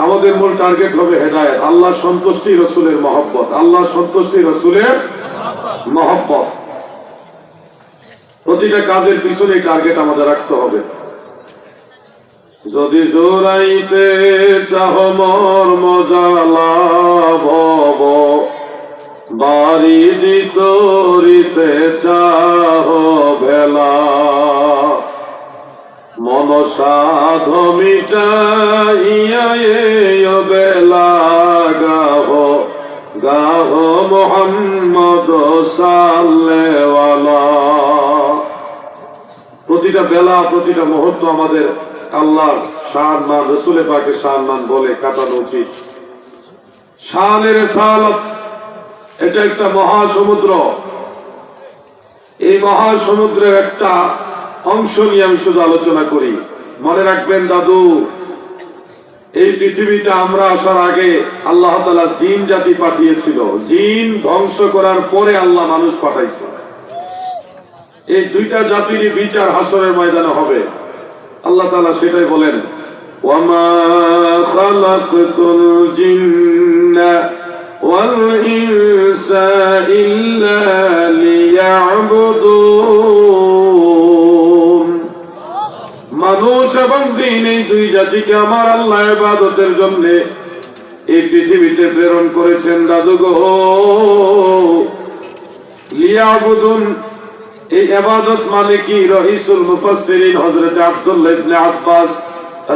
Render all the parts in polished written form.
আমাদের মূল টার্গেট হবে হেদায়েত, আল্লাহ সন্তুষ্টি, রাসূলের মহব্বত, আল্লাহ সন্তুষ্টি, রাসূলের মহব্বত। প্রতিটা কাজের পিছনে টার্গেট আমাদের রাখতে হবে। যদি জোরাইতে চাহ মর মজালা ভব, বাড়ি দিতে চাহ ভেলা, মনসাধ মিটাইয়া বেলা গাহ গাহ মুহাম্মদ সাল্লাল্লাহু। প্রতিটা বেলা, প্রতিটা মুহূর্ত আমাদের আল্লাহর শান মান, রাসূল পাকের শান মান বলে কাটানো উচিত। শানের রিসালাত এটা একটা মহাসমুদ্র। এই মহাসমুদ্রের একটা অংশ নিয়ে আমি শুধু আলোচনা করি। মনে রাখবেন দাদু, এই পৃথিবীতে আমরা আসার আগে আল্লাহ তাআলা জিন জাতি পাঠিয়েছিল। জিন ধ্বংস করার পরে আল্লাহ মানুষ পাঠাইছে। এই দুইটা জাতির বিচার হাসরের ময়দানে হবে। আল্লাহ তাআলা সেটাই বলেন, ওয়ামা খালাকতুল জিন্না ওয়াল ইনসা ইল্লা লিয়াবুদুন। মানুষ এবং জিন এই দুই জাতিকে আমার আল্লাহ ইবাদতের জন্য এই পৃথিবীতে প্রেরণ করেছেন দাদু গো। লিয়াবুদুন, এই ইবাদত মানে কি? রাইসুল মুফাসসিরিন হযরত আব্দুল্লাহ ইবনে আব্বাস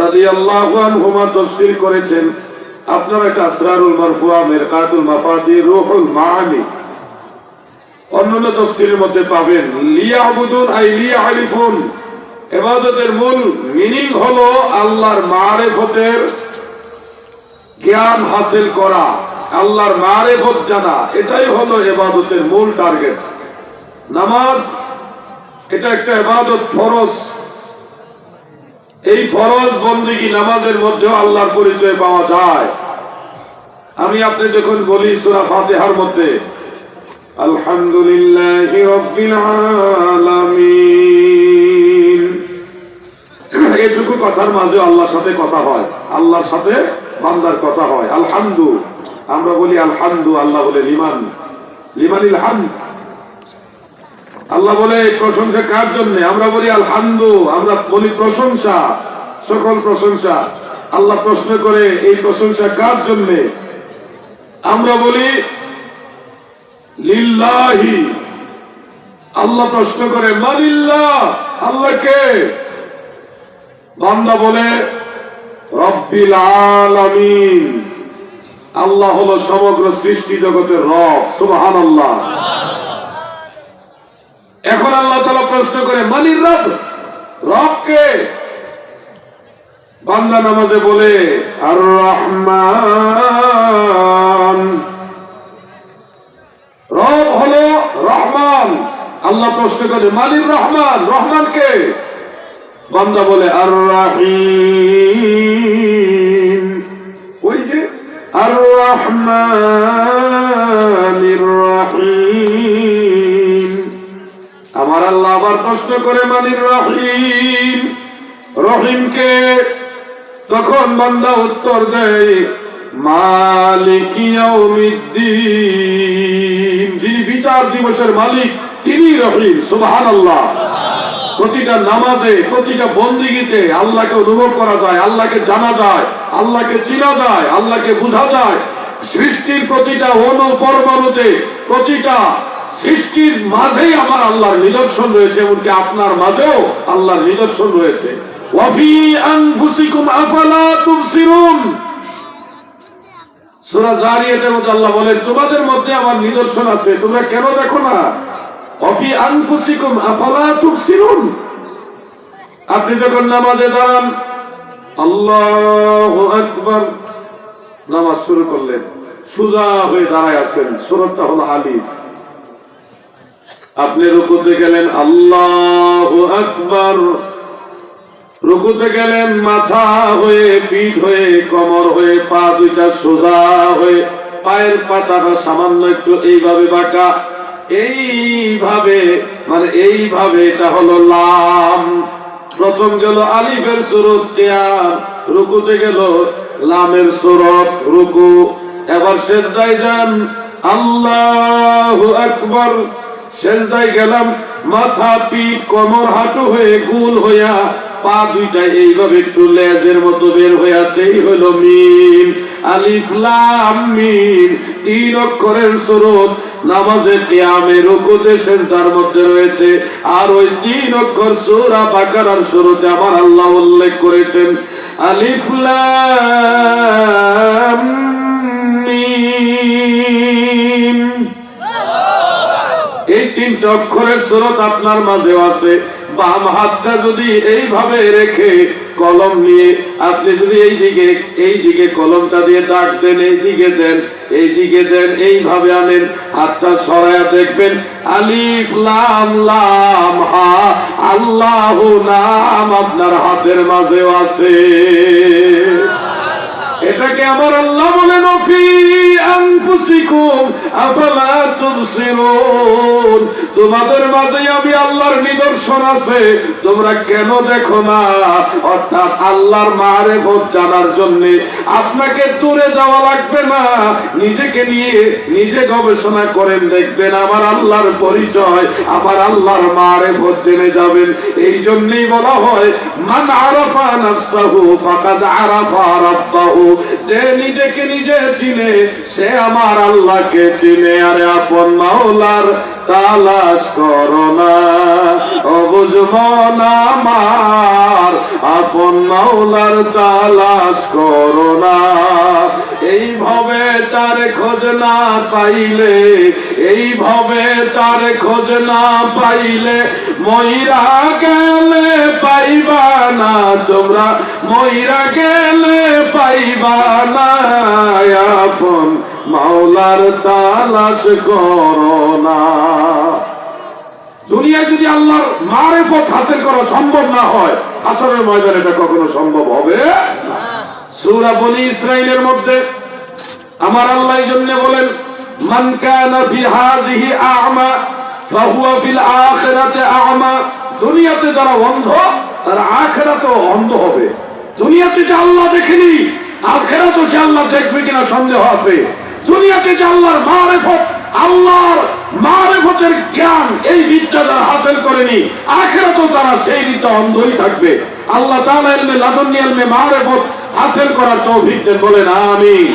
রাদিয়াল্লাহু আনহুমা তাফসীর করেছেন। আপনারা একটা আসরারুল মারফুআ, মিরকাতুল মাফাতিহ, রুহুল মাআনি অন্যান্য তাফসীরের মধ্যে পাবেন। লিয়াবুদুন আই লিয়ারিফুন, ইবাদতের মূল মিনিং হলো আল্লাহর মারিফতের জ্ঞান হাসিল করা, আল্লাহর মারিফত জানা। এটাই হলো ইবাদতের মূল টার্গেট। নামাজ এটা একটা ইবাদত, ফরজ। এই ফরজ বন্দেগী নামাজের মধ্যেও আল্লাহর পরিচয় পাওয়া যায়। আমি আপনি যখন বলি সূরা ফাতিহার মধ্যে আলহামদুলিল্লাহি রাব্বিল আলামিন, এইটুকু কথার মাঝে আল্লাহর সাথে কথা হয়, আল্লাহর সাথে বান্দার কথা হয়। আলহামদু, আমরা বলি আলহামদু, আল্লাহ বলে লিমান, লিমানিল হামদ। আল্লাহ বলে প্রশংসা কার জন্য? আমরা বলি আলহামদু, আমরা বলি প্রশংসা, সকল প্রশংসা। আল্লাহ প্রশ্ন করে এই প্রশংসা কার জন্য? আমরা বলি লিল্লাহি। আল্লাহ প্রশ্ন করে মালিল্লাহ, আল্লাহকে? বান্দা বলে রব্বিল আলামিন, আল্লাহ হলো সমগ্র সৃষ্টি জগতের রব। সুবহানাল্লাহ। এখন আল্লাহ তাআলা প্রশ্ন করে মানির রব, রব কে? বান্দা নামাজে বলে আর রহমান, রব হলো রহমান। আল্লাহ প্রশ্ন করে মানির রহমান, রহমান কে? বান্দা বলে আর রাহিম, ওই যে আর রহমানির রহিম। আমার আল্লাহ আবার প্রশ্ন করে মানির রহিম, রহিমকে? তখন বান্দা উত্তর দেয় মালিক ইয়াউমিদ্দিন, যিনি বিচার দিবসের মালিক তিনি রহিম। সুবহানাল্লাহ। প্রতিটা নামাজে, প্রতিটা বন্দেগীতে আল্লাহকে অনুভব করা যায়, আল্লাহকে জানা যায়, আল্লাহকে চিনা যায়, আল্লাহকে বোঝা যায়। সৃষ্টির প্রতিটা অণু পরমাণুতে, প্রতিটা সৃষ্টির মাঝেই আমার আল্লাহর নিদর্শন রয়েছে, এমনকি আপনার মাঝেও আল্লাহর নিদর্শন রয়েছে। ওয়াফি আনফুসিকুম আফালা তুবসিরুন, সূরা জারিয়াতের মধ্যে আল্লাহ বলেন তোমাদের মধ্যে আমার নিদর্শন আছে, তোমরা কেন দেখো না? ওয়াফি আনফুসিকুম আফালা তুবসিরুন। আপনি যখন নামাজে দাঁড়ান, আল্লাহু আকবার, নামাজ শুরু করলেন, সোজা হয়ে দাঁড়ায় আছেন, সূরাটা হলো আলিফ। আপনি রুকুতে গেলেন, আল্লাহু আকবার, রুকুতে গেলেন মাথা হয়ে, পিঠ হয়ে, কোমর হয়ে, পা দুইটা সোজা হয়ে, পায়ের পাতাটা সামান্য একটু এইভাবে বাঁকা, এইভাবে, মানে এইভাবে, এটা হলো লাম। প্রথম গেল আলিফের সুরত কিয়াম, রুকুতে গেল লামের সূরত, রুকু। এবার সিজদায় যান, আল্লাহু আকবার। সিজদায় গেলাম, মাথা, পিঠ, কোমর, হাঁটু হয়ে গোল হইয়া পা দুইটা এইভাবে একটু লেজের মতো বের হয়ে আছে। এই হলো মিম, আলিফ লাম মিম। 3 অক্ষরের সূরত নামাজে কিয়ামে রুকুতে সিজদার মধ্যে রয়েছে। আর ওই 3 অক্ষর সূরা বাকারার শুরুতে আমার আল্লাহ উল্লেখ করেছেন, আলিফ লাম মিম। এই 3টা অক্ষরের সূরত আপনার মাঝেও আছে। বাম হাতটা যদি এইভাবে রেখে কলম নিয়ে আপনি যদি এইদিকে কলমটা দিয়ে দাগ দেন, এইদিকে দেন, এইদিকে দেন, এইভাবে আনেন, হাতটা সরায়া দেখবেন আলিফ লাম লাম হা, আল্লাহু নাম আপনার হাতের মাঝেও আছে। এটাকে আমার আল্লাহ বলেন, ফি আনফুসিকুম আফালা তুবসিরুন। তোমাদের মাঝে আমি আল্লাহর নিদর্শন আছে, তোমরা কেন দেখো না? অর্থাৎ আল্লাহর মারিফত জানার জন্য আপনাকে দূরে যাওয়া লাগবে না, নিজেকে নিয়ে নিজে গবেষণা করেন, দেখবেন আমার আল্লাহর পরিচয়, আমার আল্লাহর মারিফত জেনে যাবেন। এই জন্যই বলা হয়, মান আরাফা নাফসাহু ফাকাদ আরাফা রাব্বাহু। যে নিজেকে নিজে চিনে সে আমার আল্লাহকে চিনে। আরে আপন মাওলার তালাশ করো না, অবুঝ মন আমার, আপন মাওলার তালাশ করো না। এইভাবে তার খোঁজ না পাইলে, এইভাবে তার খোঁজ না পাইলে মইরা গেলে পাইবা না, তোমরা মইরা গেলে পাইবা না। আপন মাওলার তালাশ করো না। দুনিয়ায় যদি আল্লাহর মারিফত হাসিল করা সম্ভব না হয়, হাসরের ময়দানে এটা কখনো সম্ভব হবে না। সূরা বনী ইসরাঈলের মধ্যে আমার আল্লাহ এই জন্য বলেন, মান কানা ফি হাযিহি আ'মা ফাহুয়া ফিল আখিরাতি আ'মা। দুনিয়াতে যারা অন্ধ তারা আখিরাতেও অন্ধ হবে। দুনিয়াতে যে আল্লাহ দেখেনি, আখিরাতেও সে আল্লাহ দেখবে কিনা সন্দেহ আছে। দুনিয়াতে যে আল্লাহর মারিফত, আল্লাহর মারিফতের জ্ঞান, এই বিদ্যা যারা হাসিল করেনি, আখিরাতেও তারা সেই বিদ্যা অন্ধই থাকবে। আল্লাহ তাআলা ইলমে লাদুন্নি, ইলমে মারিফত হাসিল করার তৌফিক দেন, বলেন আমিন।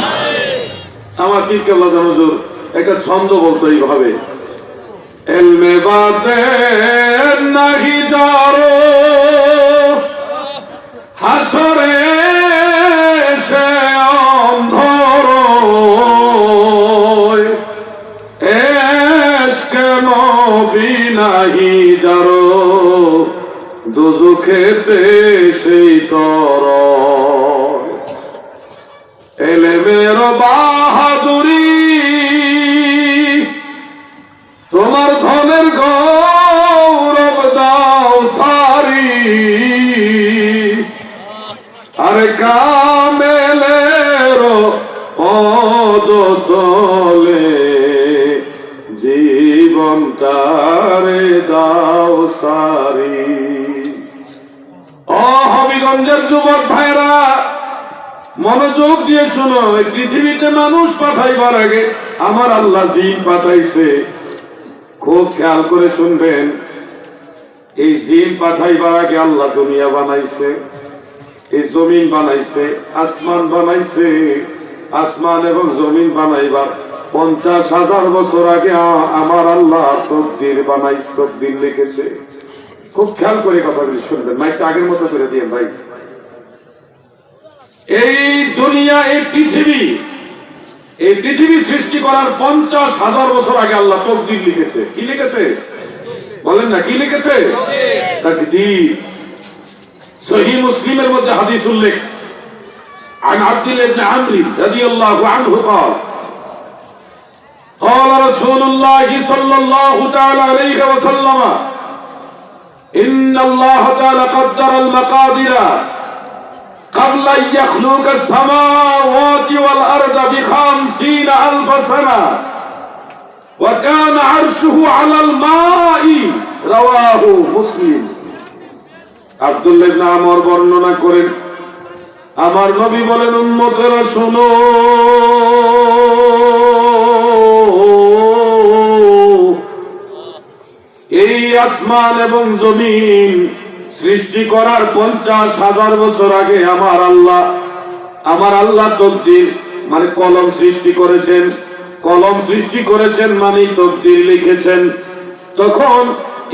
আমার পীর কেবলা হুজুর একটা ছন্দ বলতো এইভাবে, ইলমে বাতেন নাহি জারো হাসরে সে অন্ধর, এশকে নবী নাহি জারো দোজখেতে সেই তর। এলেমের বাহাদুরি তোমার ধনের গৌরব দাও সারি, আর কামেলের পদ তলে জীবন তারে দাও সারি। হবিগঞ্জের যুবক ভাইরা মনোযোগ দিয়ে শোনো, পৃথিবীতে মানুষ পাঠাইবার আগে আমার আল্লাহ জিন পাঠাইছে। খুব খেয়াল করে শুনবেন, এই জিন পাঠাইবার আগে আল্লাহ দুনিয়া বানাইছে, এই জমিন বানাইছে, আসমান বানাইছে। আসমান এবং জমিন বানাইবার 50,000 বছর আগে আমার আল্লাহ তকদির বানাইছে, তকদির লিখেছে। খুব খেয়াল করে কথাগুলি শুনবেন, মাইকটা আগের মতো করে দিয়ে ভাই। এই দুনিয়া, এই পৃথিবী সৃষ্টি করার 50,000 বছর আগে আল্লাহ তকদির লিখেছে। কি লিখেছে বলেন না, কি লিখেছে? তাকদীর। সহিহ মুসলিমের মধ্যে হাদিস উল্লেখ, عن عبد الله بن عمرو رضي الله عنه قال قال رسول الله صلى الله تعالى عليه وسلم إن الله تعالى قدر المقادير قبل أن يخلق السماوات والأرض ب50,000 سنة وكان عرشه على الماء رواه مسلم। আব্দুল্লাহ ইবনে আমর বর্ণনা করেন, আমার নবী বলেন, উম্মতেরা শোনো, এই আসমান এবং জমিন সৃষ্টি করার 50,000 বছর আগে আমার আল্লাহ তকদির মানে কলম সৃষ্টি করেছেন। কলম সৃষ্টি করেছেন মানে তকদির লিখেছেন। তখন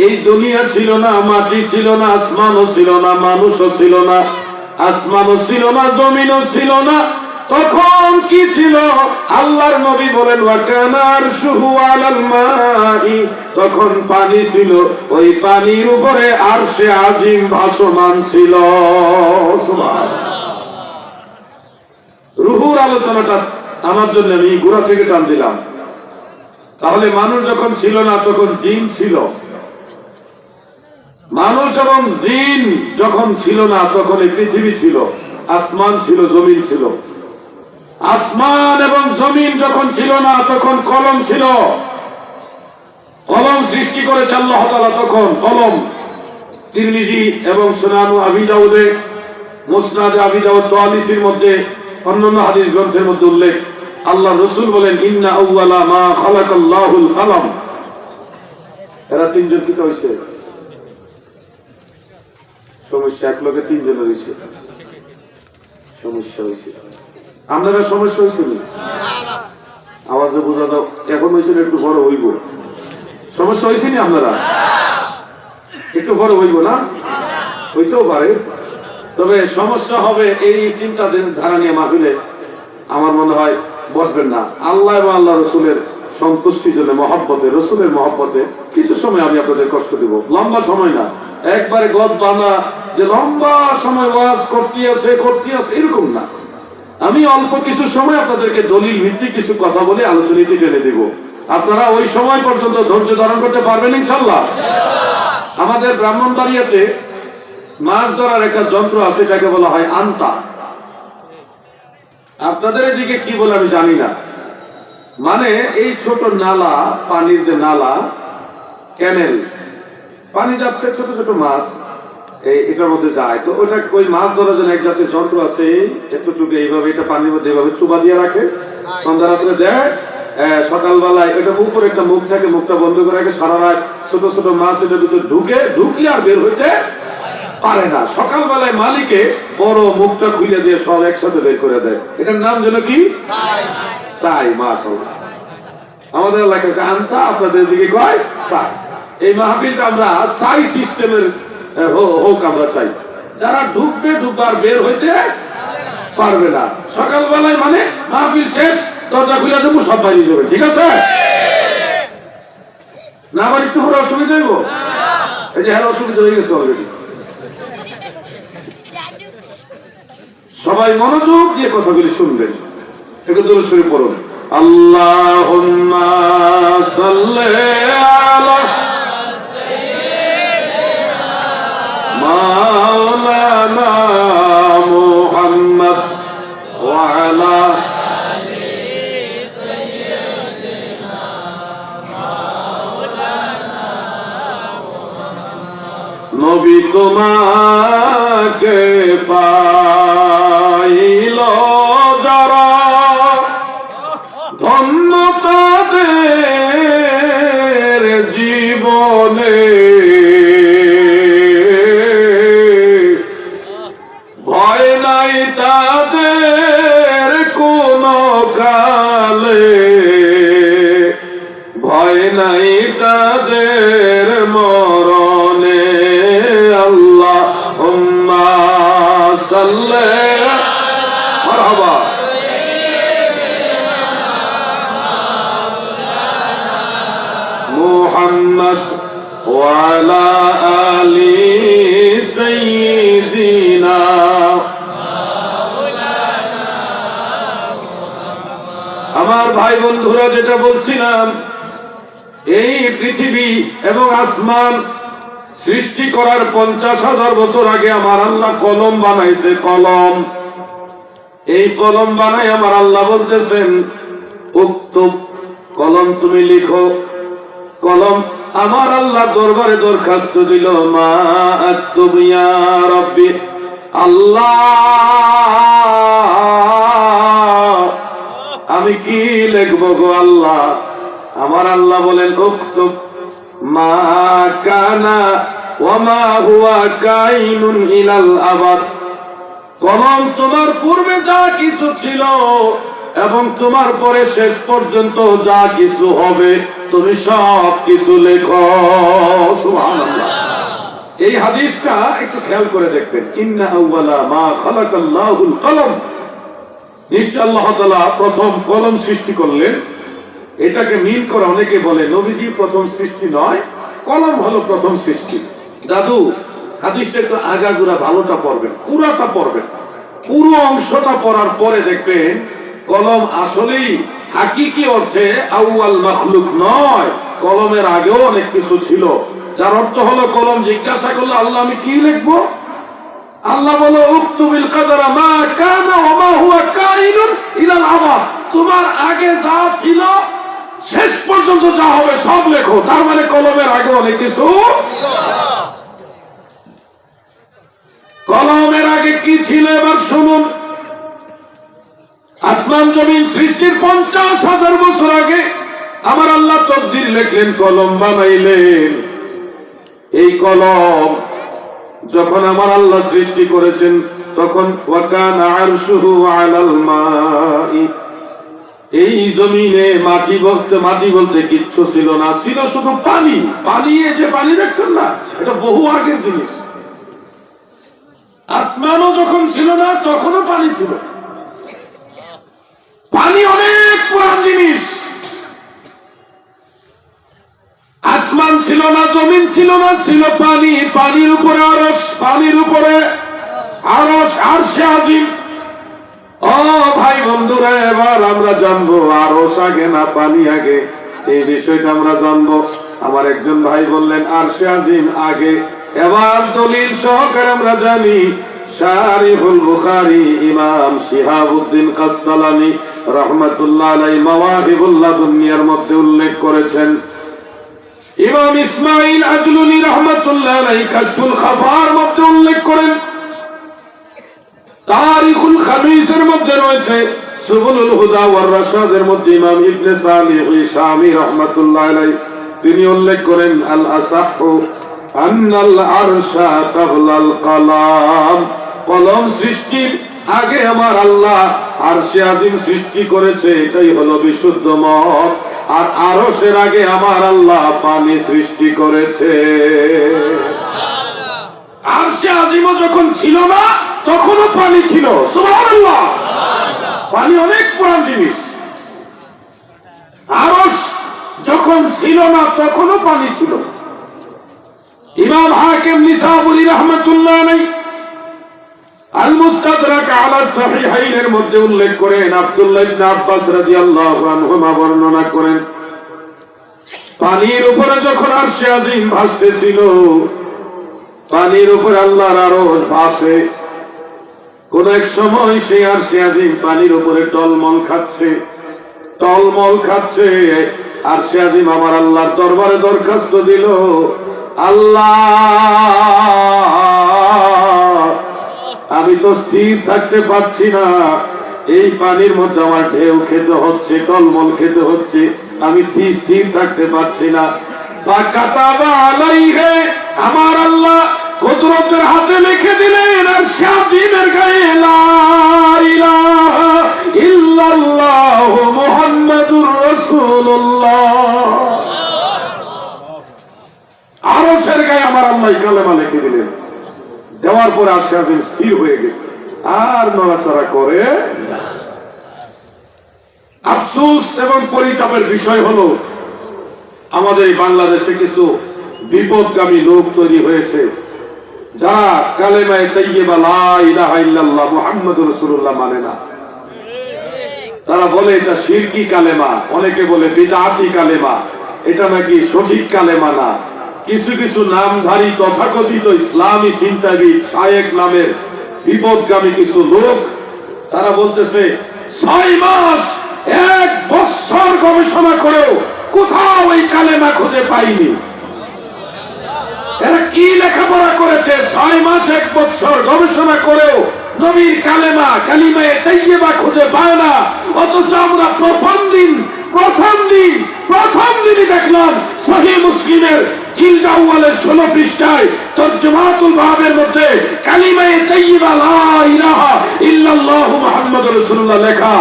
এই দুনিয়া ছিল না, মাটি ছিল না, আসমানও ছিল না, মানুষও ছিল না, আসমানও ছিল না, জমিনও ছিল না। তখন কি ছিল? আল্লাহর নবী বলেন, ওয়াকানা আরশুহু আলাল মাই, তখন পানি ছিল, ওই পানির উপরে আরশে আজিম ভাসমান ছিল। সুবহানাল্লাহ। রুহুর আলোচনাটা আমার জন্য আমি গোড়া থেকে টান দিলাম। তাহলে মানুষ যখন ছিল না তখন জিন ছিল। মানুষ এবং জিন যখন ছিল না তখন এই পৃথিবী ছিল, আসমান ছিল, জমিন ছিল। আসমান এবং জমিন যখন ছিল না তখন কলম ছিল। কলম সৃষ্টি করেছে আল্লাহ তাআলা। তখন কলম তিরমিজি এবং সুনানু আবি দাউদে, মুসনাদে আবি দাউদ, তাওয়ালিসির মধ্যে, অন্যান্য হাদিস গ্রন্থের মধ্যে উল্লেখ। আল্লাহ রাসূল বলেন, ইন্না আউওয়ালা মা খালাকাল্লাহুল কলম। এরা তিনজন কি হইছে? সমস্যা এক লোকে তিনজনের হইছে, সমস্যা হইছে। আপনারা সমস্যা হয়েছিল? আওয়াজে বোঝা দাও। এখন হয়েছিল একটু বড় হইব। সমস্যা হয়েছে নি আপনারা? একটু বড় হইব না? হইতেও পারে, তবে সমস্যা হবে এই চিন্তা ধারা নিয়ে মাহফিলে আমার মনে হয় বসবেন না। আল্লাহ এবং আল্লাহ রসুলের সন্তুষ্টির জন্য, মহব্বতে, রসুলের মহব্বতে কিছু সময় আমি আপনাদের কষ্ট দিব। লম্বা সময় না, একবারে গদ বাঁধা যে লম্বা সময় ওয়াজ করতে আছে এরকম না। আমি অল্প কিছু সময় আপনাদেরকে দলিল ভিত্তিক কিছু কথা বলে আলোচনাতে টেনে দেব। আপনারা ওই সময় পর্যন্ত ধৈর্য ধারণ করতে পারবেন ইনশাআল্লাহ। আমাদের ব্রাহ্মণবাড়িয়াতে মাছ ধরার একটা যন্ত্র আছে, এটাকে বলা হয় আন্তা। আপনাদের এদিকে কি বলে আমি জানি না। মানে এই ছোট নালা, পানির যে নালা, ক্যানেল, পানি যাচ্ছে, ছোট ছোট মাছ এটার মধ্যে যায়। তো ওটা ওই মাছ ধরার জন্য এক জাতীয় যন্ত্র আছে, এতটুকু এইভাবে এটা পানির মধ্যে এইভাবে চুবা দিয়ে রাখে, সন্ধ্যা রাত্রে দেয়। সকালবেলায় এটা উপরে একটা মুখ থাকে, মুখটা বন্ধ করে রাখে। সারা রাত ছোট ছোট মাছ এটার ভিতরে ঢুকলে আর বের হইতে পারে না। সকালবেলায় মালিকে বড় মুখটা খুলে দিয়ে সব একসাথে বের করে দেয়। এটার নাম যেন কি? ছাই। মাশাআল্লাহ। আমাদের এলাকায় আনতা, আপনাদের দিকে কয় ছাই। এই মাহফিলটা আমরা ছাই সিস্টেমের হোক আমরা চাই। যারা ঢুকবার বের হইতে পারবে না। সকালবেলায় মানে মাহফিল শেষ, দরজা খুলে দেবো, সব বাইরে যাবে। ঠিক আছে না? আবার একটু পরে অসুবিধা হইব। এই যে হ্যাঁ, অসুবিধা হয়ে গেছে অলরেডি। সবাই মনোযোগ দিয়ে কথাগুলি শুনবেন। একটু দরুদ শরীফ পড়ুন। আল্লাহুম্মা সাল্লি আলা মাওলানা মুহাম্মদ ওয়া আলা আলি সাইয়্যিদিনা মাওলানা মুহাম্মদ। নবী তোমাকে পাইল যারা, ধন্য তাদের জীবনে, ভয় নাই তাদের কোনো কালে, ভয় নাই তাদের মরণে। আল্লাহুম্মা সাল্লি মারহাবা মুহাম্মদ ওয়া আলা আলি সাইয়্যিদিনা মাওলানা মুহাম্মদ। আমার ভাই বন্ধুরা, যেটা বলছিলাম, এই পৃথিবী এবং আসমান সৃষ্টি করার 50,000 বছর আগে আমার আল্লাহ কলম বানাইছে। কলম, এই কলম বানাই আমার আল্লাহ বলতেছেন, উক্তুব, কলম তুমি লিখো। কলম আমার আল্লাহ দরবারে দরখাস্ত দিল, মা আক্তুব ইয়া রাব্বি, আল্লাহ আমি কি লিখবো গো আল্লাহ? আমার আল্লাহ বলেন উক্তুব মা কানা ওয়া মা হুয়া কাইনুন ইলাল আবাদ। কলম তোমার পূর্বে যা কিছু ছিল এবং তোমার পরে শেষ পর্যন্ত যা কিছু হবে তুমি সব কিছু লেখো। সুবহানাল্লাহ। এই হাদিসটা একটু খেয়াল করে দেখবেন। ইন্না আউওয়ালা মা খালাকাল্লাহুল কলম, নিশ্চয় আল্লাহ তাআলা প্রথম কলম সৃষ্টি করলেন। এটাকে মিল করে অনেকে বলে নবীজি প্রথম সৃষ্টি নয়, কলম হলো প্রথম সৃষ্টি। দাদু হাদিসটা একটু আগাগোড়া ভালোটা পড়বেন, পুরাটা পড়বেন। পুরো অংশটা পড়ার পরে দেখবেন কলম আসলেই হাকিকি অর্থে আউয়াল মাখলুক নয়, কলমের আগেও অনেক কিছু ছিল। যার অর্থ হলো কলম জিজ্ঞাসা করলো আল্লাহ আমি কি লিখবো? আল্লাহ বলো উকতুবিল কাদারা মা কানা ওয়া মা হুয়া কাইনুন ইলাল আবাদ। তোমার আগে যা ছিল শেষ পর্যন্ত যা হবে সব লেখো। তার মানে কলমের আগে অনেক কিছু। কলমের আগে কি ছিল এবার শুনুন। আসমান জমিন সৃষ্টির 50,000 বছর আগে আমার আল্লাহ তকদির লিখলেন, কলম বানাইলেন। এই কলম যখন আমার আল্লাহ সৃষ্টি করেছেন তখন ওয়াকানা আরশুহু আলাল মাই, এই জমিনে মাটি বলতে কিচ্ছু ছিল না, ছিল শুধু পানি। পানি, এই যে পানি দেখছেন না, এটা বহু আগের জিনিস। আসমানও যখন ছিল না তখনও পানি ছিল। পানি অনেক পুরান জিনিস। আসমান ছিল না, জমিন ছিল না, ছিল পানি। পানির উপরে আরশ, পানির উপরে আরশ, আরশে আজিম। ও ভাই বন্ধুরা, এবার আমরা জানবো আরশ আগে না পানি আগে, এই বিষয়টা আমরা জানবো। আমার একজন ভাই বললেন আরশে আজিম আগে। এবার দলিল সহকারে আমরা জানি শারিহুল বুখারী ইমাম শিহাবউদ্দিন কাসতালানী রাহমাতুল্লাহ আলাইহি মাওয়াহিবুল লাদুনিয়ার মধ্যে উল্লেখ করেছেন। ইমাম ইসমাঈল আজলুনী রাহমাতুল্লাহ আলাইহি কাশফুল খাফার মধ্যে উল্লেখ করেন। তারিখুল খামিসের মধ্যে রয়েছে। সুবুলুল হুদা ওয়ার রাশাদের মধ্যে ইমাম ইবনে সালিহ শামী রাহমাতুল্লাহ আলাইহি তিনি উল্লেখ করেন আল আসাহু আন্নাল আরশা ক্বাবলাল কালাম, কলম সৃষ্টির আগে আমার আল্লাহ আরশে আজিম সৃষ্টি করেছে, এটাই হলো বিশুদ্ধ মত। আর আরশের আগে আমার আল্লাহ পানি সৃষ্টি করেছে। আরশে আজিমও যখন ছিল না তখনও পানি ছিল। সুবহানাল্লাহ। পানি অনেক পুরান জিনিস। আরশ যখন ছিল না তখনও পানি ছিল। ইমাম হাকিম নিসাবুরি রাহমাতুল্লাহ আলাইহি আল মুস্তাদরাক আলা সাহিহাইনের মধ্যে উল্লেখ করেন, আব্দুল্লাহ ইবনে আব্বাস রাদিয়াল্লাহু আনহুমা বর্ণনা করেন, পানির উপরে যখন আরশে আজিম ভাসতেছিল, পানির উপরে আল্লাহর আরশ ভাসে। কোন এক সময় সেই আরশে আজিম পানির উপরে টলমল খাচ্ছে, টলমল খাচ্ছে। আরশে আজিম আমার আল্লাহর দরবারে দরখাস্ত দিল, আল্লাহ আমি তো স্থির থাকতে পারছি না, এই পানির মধ্যে আমার ঢেউ খেতে হচ্ছে, টলমল খেতে হচ্ছে, আমি স্থির থাকতে পারছি না। আমার আল্লাহ কুদরতের হাতে লিখে দিলেন আর শাজিমের গায়ে লা ইলাহা ইল্লাল্লাহ মুহাম্মাদুর রাসূলুল্লাহ। আরশের গায়ে আমার আল্লাহ কালেমা লিখে দিলেন। দেওয়ার পরে আরশে আজিম স্থির হয়ে গেছে, আর নড়াচড়া করে না। আফসোস এবং পরিতাপের বিষয় হলো আমাদের এই বাংলাদেশে কিছু বিপদগামী লোক তৈরি হয়েছে, যারা কালেমায়ে তাইয়্যিবা লা ইলাহা ইল্লাল্লাহ মুহাম্মাদুর রাসূলুল্লাহ মানে না। তারা বলে এটা শিরকি কালেমা, অনেকে বলে বিদআতি কালেমা, এটা নাকি সঠিক কালেমা না। কিছু কিছু নামধারী তথাকথিত ইসলামী চিন্তাবিদ শায়েখ নামের বিপদগামী কিছু লোক, তারা বলতেছে 6 মাস 1 বছর গবেষণা করেও কোথাও এই কালেমা খুঁজে পাইনি। এরা কি লেখাপড়া করেছে? 6 মাস 1 বছর গবেষণা করেও নবীর কালিমায়ে তাইয়্যিবা খুঁজে পায় না। অথচ আমরা প্রথম দিনই দেখলাম সহিহ মুসলিমের জিলদ আউয়ালের 16 পৃষ্ঠায় তরজমাতুল বাবের মধ্যে কালিমায়ে তাইয়্যিবা লা ইলাহা ইল্লাল্লাহু মুহাম্মাদুর রাসূলুল্লাহ লেখা।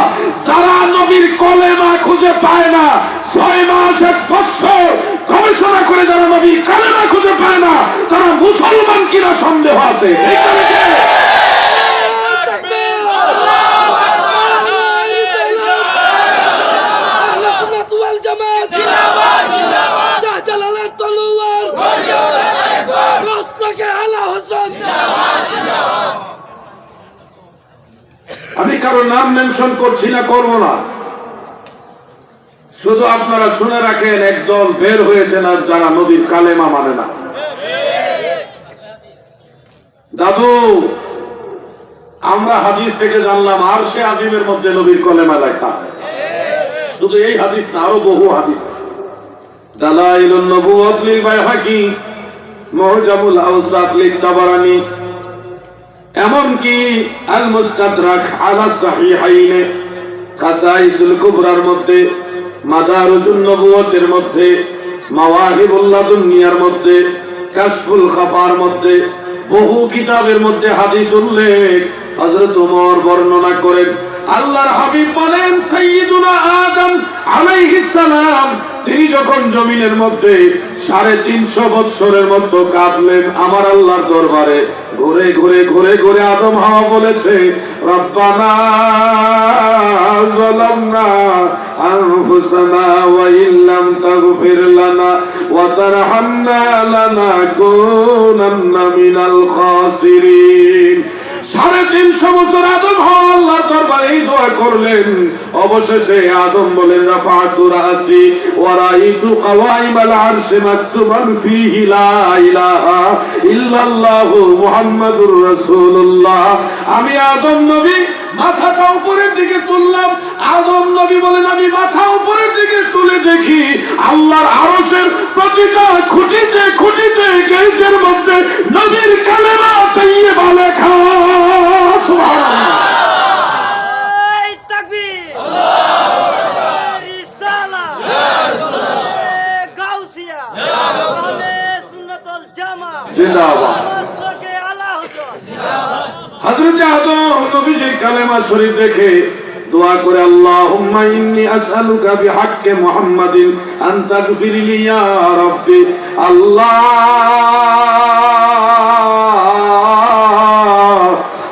যারা নবীর কলেমা খুঁজে পায় না, 6 মাস 1 বছর গবেষণা করে যারা নবীর কালেমা খুঁজে পায় না, তারা মুসলমান কিনা সন্দেহ আছে। আমি কারো নাম মেনশন করছি না, করবো না, শুধু আপনারা শুনে রাখেন একদল বের হয়েছেন আর যারা নবীর কালেমা মানে না। দাদু, আমরা হাদিস থেকে জানলাম আরশে আজিমের মধ্যে নবীর কলেমা লেখা। শুধু এই হাদিস না, আরো বহু হাদিস আছে। দালাইলুন নবুওয়াত লিল বাইহাকি, মুহজামুল আওসাত লিত তাবারানি, এমনকি আল মুস্তাদরাক আলা সাহিহাইনে, কাসাইসুল কুবরার মধ্যে, মাদারুজুন নবুওয়াতের মধ্যে, মাওয়াহিবুল লাদুনিয়ার মধ্যে, কাশফুল খাফার মধ্যে, বহু কিতাবের মধ্যে হাদিস উল্লেখ। হযরত ওমর বর্ণনা করেন, আল্লাহর হাবিব বলেন, সাইয়্যিদুনা আদম আলাইহিস সালাম তিনি যখন জমিনের মধ্যে 350 বছরের মতো কাঁদলেন আমার আল্লাহর দরবারে, ঘুরে ঘুরে ঘুরে ঘুরে আদম হাওয়া বলেছে, রব্বানা যালামনা আনফুসানা ওয়া ইল্লাম তাগফির লানা ওয়া তারহামনা লানাকুনান্না মিনাল খাসিরিন। 350 বছর আদম হাওয়া আল্লাহর দরবারে এই দোয়া করলেন। অবশেষে আদম বলেন, রাফাতু রাসি ওয়া রাআইতু কাওয়াইমাল আরশি মাকতুবান ফীহি লা ইলাহা ইল্লাল্লাহু মুহাম্মাদুর রাসূলুল্লাহ। আমি আদম নবী মাথাটা উপরের দিকে তুললাম। আদম নবী বলেন, আমি মাথা উপরের দিকে তুলে দেখি আল্লাহর আরশের প্রতিটা খুঁটিতে খুঁটিতে গেটের মধ্যে নবীর কালেমা তাইয়্যিবা লেখা। সুবহানাল্লাহ। তাকবীর। আল্লাহু রিসালাহ। গাউসিয়া। আহলে সুন্নাতুল জামাত। জিন্দাবাদ। রাসূলকে আলা হুজুর। জিন্দাবাদ। হযরত আদম নবীজির কালেমা শরীফ দেখে দোয়া করে, আল্লাহুম্মা ইন্নী আসআলুকা বিহাক্কি মুহাম্মাদিন আন তাগফির লি ইয়া রাব্বি। আল্লাহ,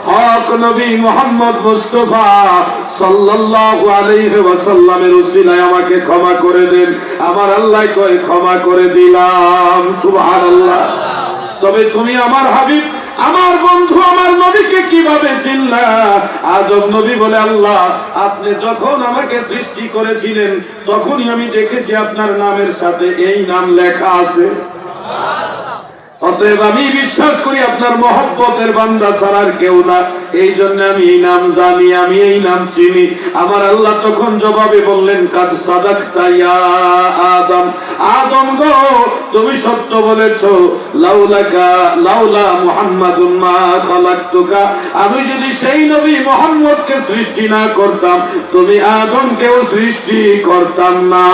হক নবী মুহাম্মদ মুস্তাফা সাল্লাল্লাহু আলাইহি ওয়াসাল্লামের উসিলায় আমাকে ক্ষমা করে দেন। আমার আল্লাহ কয়, ক্ষমা করে দিলাম। সুবহানাল্লাহ। তবে তুমি আমার হাবিব, আমার বন্ধু, আমার নবীকে কিভাবে চিনলা? আদম নবী বলে, আল্লাহ আপনি যখন আমাকে সৃষ্টি করেছিলেন তখনই আমি দেখেছি আপনার নামের সাথে এই নাম লেখা আছে। অতএব আমি বিশ্বাস করি আপনার মহব্বতের বান্দা ছাড়া আর কেউ না, এই জন্য আমি এই নাম জানি, আমি এই নাম চিনি। আমার আল্লাহ তখন জবাবে বললেন, কাদ সাদাকতা ইয়া আদম, আদম গো তুমি সত্য বলেছো। লাউলা মুহাম্মাদুন মা খালাকতুকা, আমি যদি সেই নবী মুহাম্মদকে সৃষ্টি না করতাম তুমি আদমকেও সৃষ্টি করতাম না।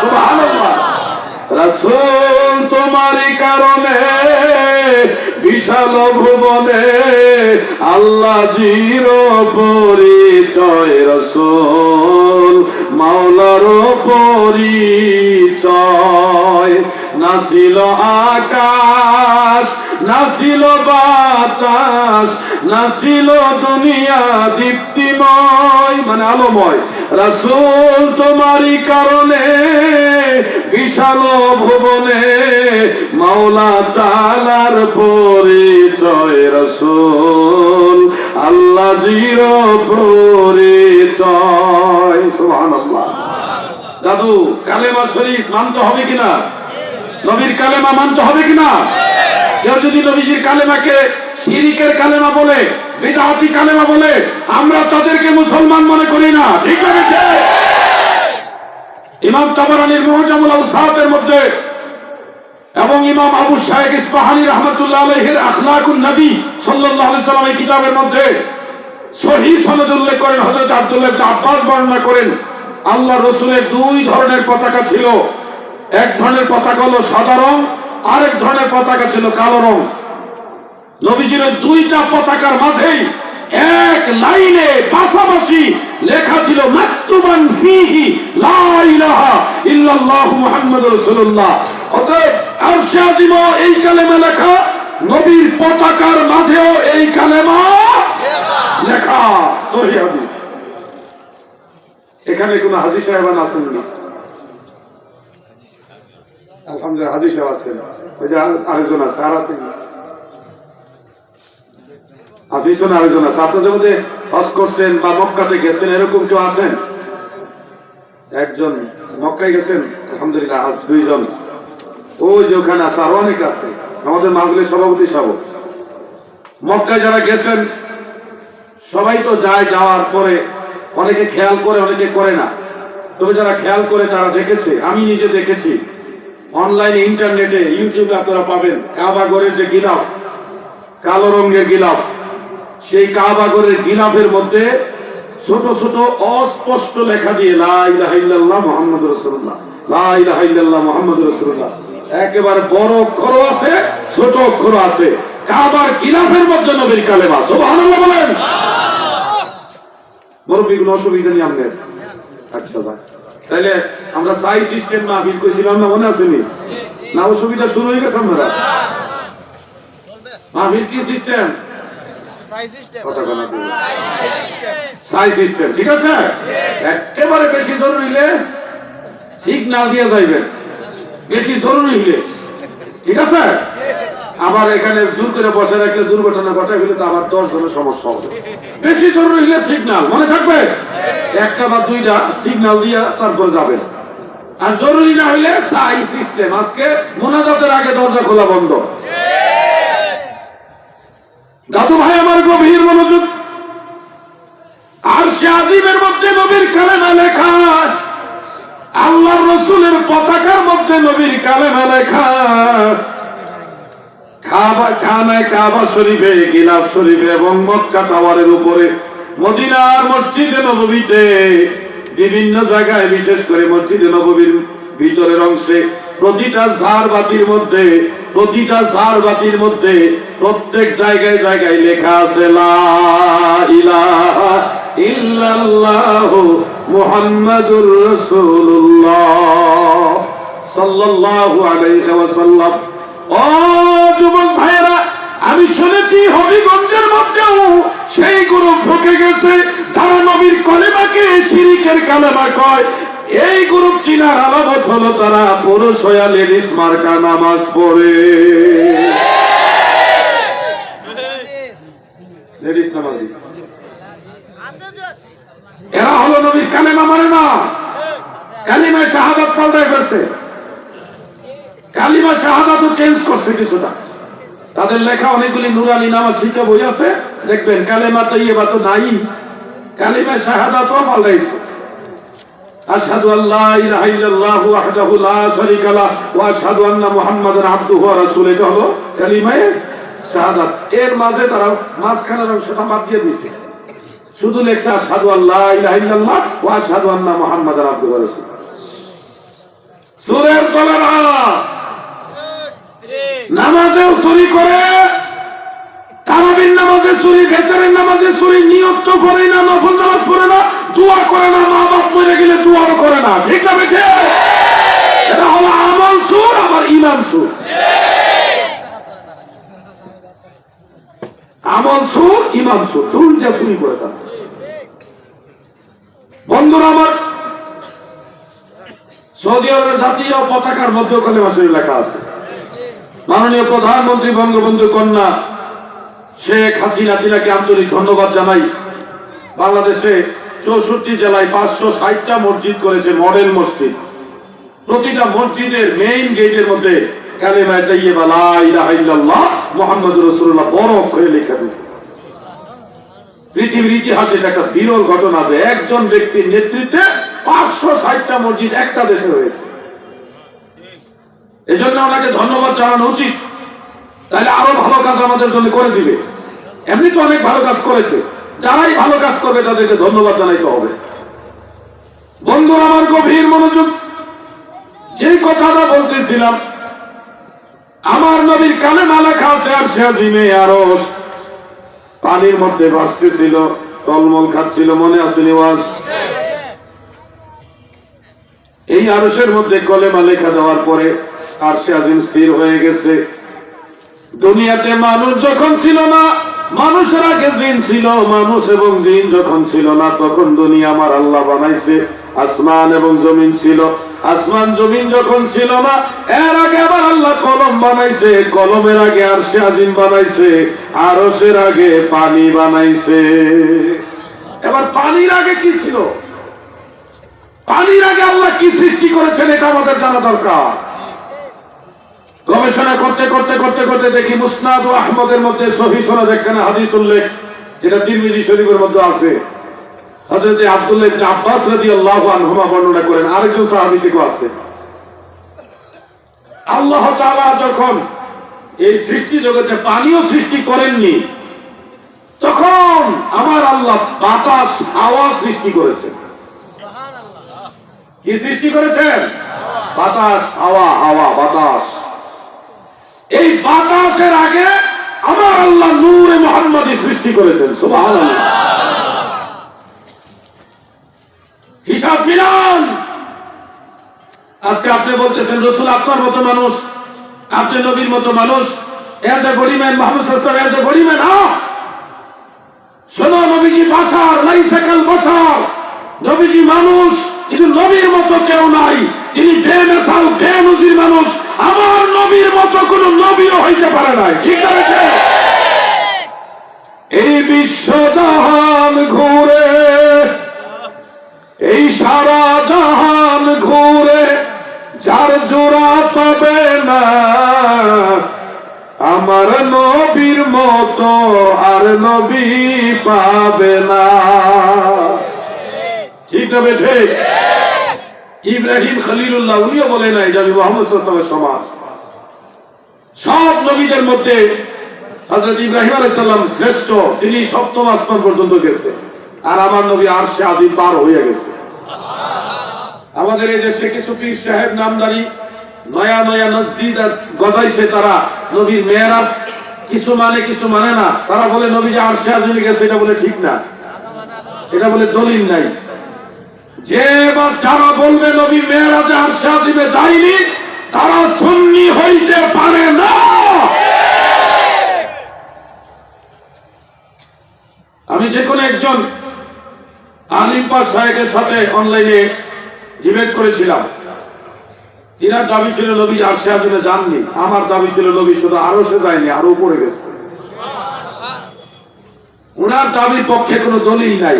সুবহানাল্লাহ। রাসূল তোমারই কারণে বিশাল ভুবনে আল্লাহ জির পরিচয়, রাসূল মাওলার পরিচয়। নাছিল আকাশ, নাছিল বাতাস, নাছিল দুনিয়া দীপ্তিময় মানে আলোময়, রাসূল তোমারই কারণে বিশাল ভুবনে মাওলা তাআলার পরিচয়, রাসূল আল্লাহ জির পরিচয়। সুবহানাল্লাহ। দাদু, কালেমা শরীফ মানতে হবে কিনা? নবীর কালেমা মানতে হবে কিনা? কেউ যদি নবীজির কালেমাকে শিরিকের কালেমা বলে, বিদআতি কালেমা বলে, আমরা তাদেরকে মুসলমান মনে করি না। ঠিক আছে? ইমাম তাবারানীর মুহজামুল আওসাতের মধ্যে এবং ইমাম আবু শাইখ ইসফাহানি রাহমাতুল্লাহ আলাইহির আখলাকুন নবী সাল্লাল্লাহু আলাইহি সাল্লামের কিতাবের মধ্যে সহিহ সনদ উল্লেখ করেন, হযরত আব্দুল্লাহ ইবনে আব্বাস বর্ণনা করেন আল্লাহর রাসূলের দুই ধরনের পতাকা ছিল। এক ধরনের পতাকা হলো সাদা রং, আরেক ধরনের পতাকা ছিল কালো রং। নবীজির দুইটা পতাকার মাঝেই এক লাইনে পাশাপাশি লেখা ছিল মাকতুবান ফিহি লা ইলাহা ইল্লাল্লাহু মুহাম্মাদুর রাসূলুল্লাহ। অতএব আরশে আজিম এই কালেমা লেখা, নবীর পতাকার মাঝেও এই কালেমা লেখা। সহিহ হাদিস। এখানে কোন হাজী সাহেবান আছেন না? আলহামদুলিল্লাহ হাজী সাহেব আছেন। ওই যে আরেকজন আছে, আর আছেন না? পিছনে আরেকজন আছে। আপনাদের মধ্যে হজ করছেন বা মক্কাতে গেছেন এরকম কেউ আছেন? একজন মক্কায় গেছেন, আলহামদুলিল্লাহ। আজ দুইজন। ওই যে ওখানে আছে, আরো অনেক আছে। আমাদের মাহফিলের সভাপতি সাহেব মক্কায় যারা গেছেন সবাই তো যায়, যাওয়ার পরে অনেকে খেয়াল করে অনেকে করে না। তবে যারা খেয়াল করে তারা দেখেছে, আমি নিজে দেখেছি অনলাইনে ইন্টারনেটে ইউটিউবে আপনারা পাবেন কাবা ঘরের যে গিলাফ, কালো রঙের গিলাফ, সেই কাবা ঘরের গিলাফের মধ্যে ছোট ছোট অস্পষ্ট লেখা দিয়ে লা ইলাহা ইল্লাল্লাহ মুহাম্মাদুর রাসূলুল্লাহ, লা ইলাহা ইল্লাল্লাহ মুহাম্মাদুর রাসূলুল্লাহ। একেবারে বড় অক্ষর আছে, ছোট অক্ষর আছে। কাবার গিলাফের মধ্যে নবীর কালেমা। সুবহানাল্লাহ বলেন। মুরব্বি কোনো অসুবিধা নেই আমাদের? আচ্ছা ভাই, তাহলে আমরা সাই সিস্টেম মাহফিল কইছিলাম না, মনে আছে নি? না অসুবিধা শুরু হয়ে গেছে? আমরা মাহফিল কি সিস্টেম? সাই সিস্টেম। ঠিক আছে, একেবারে বেশি জরুরি হলে সিগন্যাল দিয়ে যাইবেন, বেশি জরুরি হলে। ঠিক আছে, আবার এখানে জোর করে বসে রাখলে দুর্ঘটনা ঘটায় ফেলে তো আবার 10 জনের সমস্যা হবে। বেশি জরুরি হলে সিগন্যাল, মনে থাকবে, একটা বা দুইটা সিগন্যাল দিয়ে তারপর যাবেন। আর জরুরি না হলে সাই সিস্টেম। আজকে মোনাজাতের আগে দরজা খোলা বন্ধ। দাদু ভাই আমার গভীর মনোযোগ। আরশে আজিমের মধ্যে নবীর কালেমা লেখা, আল্লাহর রাসূলের পতাকার মধ্যে নবীর কালেমা লেখা। কাবা শরীফে, গিলাফ শরীফে এবং মক্কা টাওয়ারের উপরে, মদিনার মসজিদে নববীতে, বিভিন্ন জায়গায়, বিশেষ করে মসজিদে নববীর ভিতরের অংশে প্রতিটা ঝাড়বাতির মধ্যে, প্রত্যেক জায়গায় জায়গায় লেখা আছে লা ইলাহা ইল্লাল্লাহু মুহাম্মাদুর রাসূলুল্লাহ সাল্লাল্লাহু আলাইহি ওয়াসাল্লাম। ও যুবক ভাইরা, আমি শুনেছি হবিগঞ্জের মধ্যেও সেই গ্রুপ ঢুকে গেছে যারা নবীর কালেমাকে শিরকের কালেমা কয়। এই গ্রুপ চিনার আলামত হলো তারা পুরুষ হয়ে লেডিস মার্কা নামাজ পড়ে। লেডিস নামাজি এরা হলো নবীর কালেমা মানে না, কালিমায়ে শাহাদাত পাল্টায় ফেলছে। কালিমা শাহাদাত চেঞ্জ করছে কিছুটা। তাদের লেখা অনেকগুলি নুরানি নামাজ শিক্ষা বই আছে, দেখবেন কালেমা তাইয়্যিবা তো নাই, কালিমা শাহাদাতও পাল্টাইছে। আশহাদু আল্লা ইলাহা ইল্লাল্লাহু ওয়াহদাহু লা শারীকা লাহু ওয়া আশহাদু আন্না মুহাম্মাদান আবদুহু ওয়া রাসূলুহু, এটা হলো কালিমায়ে শাহাদাত। এর মাঝে তারা মাঝখানের অংশটা বাদ দিয়ে দিয়েছে, শুধু লেখছে আশহাদু আল্লা ইলাহা ইল্লাল্লাহ ওয়া আশহাদু আন্না মুহাম্মাদান আবদুহু ওয়া রাসূলুহু। সূরার কলরা নামাজেও চুরি করে, তারাবির নামাজে চুরি, বেতারের নামাজে চুরি, নিয়ত তো করে না, নফল নামাজ পড়ে না, দোয়া করে না, মা বাপ মরে গেলে দোয়াও করে না। ঠিক না বেঠে? এটা হলো আমল সুর, আবার ইমান সুর। আমল সুর, ইমান সুর, দুইটা চুরি করে তার। বন্ধুরা আমার, সৌদি আরবের জাতীয় পতাকার মধ্যেও কালেমা শরীফ লেখা আছে। মাননীয় প্রধানমন্ত্রী বঙ্গবন্ধু কন্যা শেখ হাসিনা তিনাকে আন্তরিক ধন্যবাদ জানাই। বাংলাদেশে 64 জেলায় 560টা মসজিদ করেছে, মডেল মসজিদ। প্রতিটা মসজিদের মেইন গেটের মধ্যে কালেমা তাইয়্যিবা লা ইলাহা ইল্লাল্লাহ মুহাম্মাদুর রাসূলুল্লাহ বড় অক্ষরে লেখা দিয়েছে। পৃথিবীর ইতিহাসে এটা একটা বিরল ঘটনা যে একজন ব্যক্তির নেতৃত্বে 560টা মসজিদ একটা দেশে হয়েছে। এজন্য ওনাকে ধন্যবাদ জানানো উচিত, তাহলে আরো ভালো কাজ আমাদের জন্য করে দিবে। এমনি তো অনেক ভালো কাজ করেছে, যারাই ভালো কাজ করবে তাদেরকে ধন্যবাদ জানাইতে হবে। বন্ধু আমার গভীর মনোযোগ, যে কথাটা বলতেছিলাম, আমার নবীর কালেমা লেখা আছে আরশে আজিমে, আরশ পানির মধ্যে ভাসতেছিল, টলমল খাচ্ছিল, মনে আছে নিওয়াজ? এই আরশের মধ্যে কলেমা লেখা যাওয়ার পরে আরশে আজিম স্থির হয়ে গেছে। দুনিয়াতে মানুষ যখন ছিল না, মানুষের আগে জিন ছিল, মানুষ এবং জিন যখন ছিল না, তখন দুনিয়া আমার আল্লাহ বানাইছে। আসমান এবং জমিন ছিল, আসমান জমিন যখন ছিল না, এর আগে আবার আল্লাহ কলম বানাইছে, কলমের আগে আরশে আজিম বানাইছে, আরশের আগে পানি বানাইছে। এবার পানির আগে কি ছিল, পানির আগে আল্লাহ কি সৃষ্টি করেছেন, এটা আমাদের জানা দরকার। গবেষণা করতে করতে করতে করতে দেখি মুসনাদ ও আহমদের মধ্যে সহিহ সনদ একখানা হাদিস উল্লেখ, যেটা তিরমিজি শরীফের মধ্যে আছে। হযরত আব্দুল্লাহ ইবনে আব্বাস রাদিয়াল্লাহু আনহুমা বর্ণনা করেন, আরেকজন সাহাবী থেকে আছে, আল্লাহ তাআলা যখন এই সৃষ্টি জগতে পানিও সৃষ্টি করেননি, তখন আমার আল্লাহ বাতাস হাওয়া সৃষ্টি করেছেন। কি সৃষ্টি করেছেন? বাতাস, হাওয়া, হাওয়া বাতাস। এই বাতাসের আগে আমার আল্লাহ নূরে মুহাম্মাদি সৃষ্টি করেছেন। সুবহানাল্লাহ। হিসাব মিলান। আজকে আপনি বলতেছেন রাসূল আপনার মতো মানুষ, আপনি নবীর মতো মানুষ, as a body man, Muhammad সাল্লাল্লাহু আলাইহি ওয়াসাল্লাম এজ এ বডি ম্যান। শোনো, নবীজি বাশার, লাইসা কাল বাশার, নবীজি মানুষ, কিন্তু নবীর মতো কেউ নাই, তিনি বেমিসাল বেনজির মানুষ। আমার নবীর মতো কোন নবীও হইতে পারে না। ঠিক আছে? এই বিশ্ব জাহান ঘুরে, এই সারা জাহান ঘুরে, যার জোড়া পাবে না আমার নবীর মতো আর নবী পাবে না। ঠিক না বেঠে? ইব্রাহিম খলিলুল্লাহ উনিও বলে নাই যে আমি মুহাম্মদ সাল্লাল্লাহু আলাইহি ওয়াসাল্লামের সমান। সব নবীদের মধ্যে হযরত ইব্রাহিম আলাইহিস সালাম শ্রেষ্ঠ, তিনি সপ্তম আসমান পর্যন্ত গেছে, আর আমার নবী আরশে আজিম পার হয়ে গেছে। আমাদের এই দেশে কিছু পীর সাহেব নামদারি নয়া নয়া নজদিদ গজাইছে, তারা নবীর মেরাজ কিছু মানে কিছু মানে না। তারা বলে নবী যে আরশে আজিমে গেছে, এটা বলে ঠিক না, এটা বলে দলিল নাই। যে যারা বলবে নবী মেরাজে আরশে আজিমে যায়নি, তারা সুন্নি হইতে পারে না। আমি যে কোনো একজন আলিম পাস সাহেবের সাথে অনলাইনে ডিবেট করেছিলাম। তিনার দাবি ছিল নবী আরশে আজিমে যাননি, আমার দাবি ছিল নবী শুধু আরশে যায়নি, আরো উপরে গেছে। উনার দাবির পক্ষে কোনো দলিল নাই,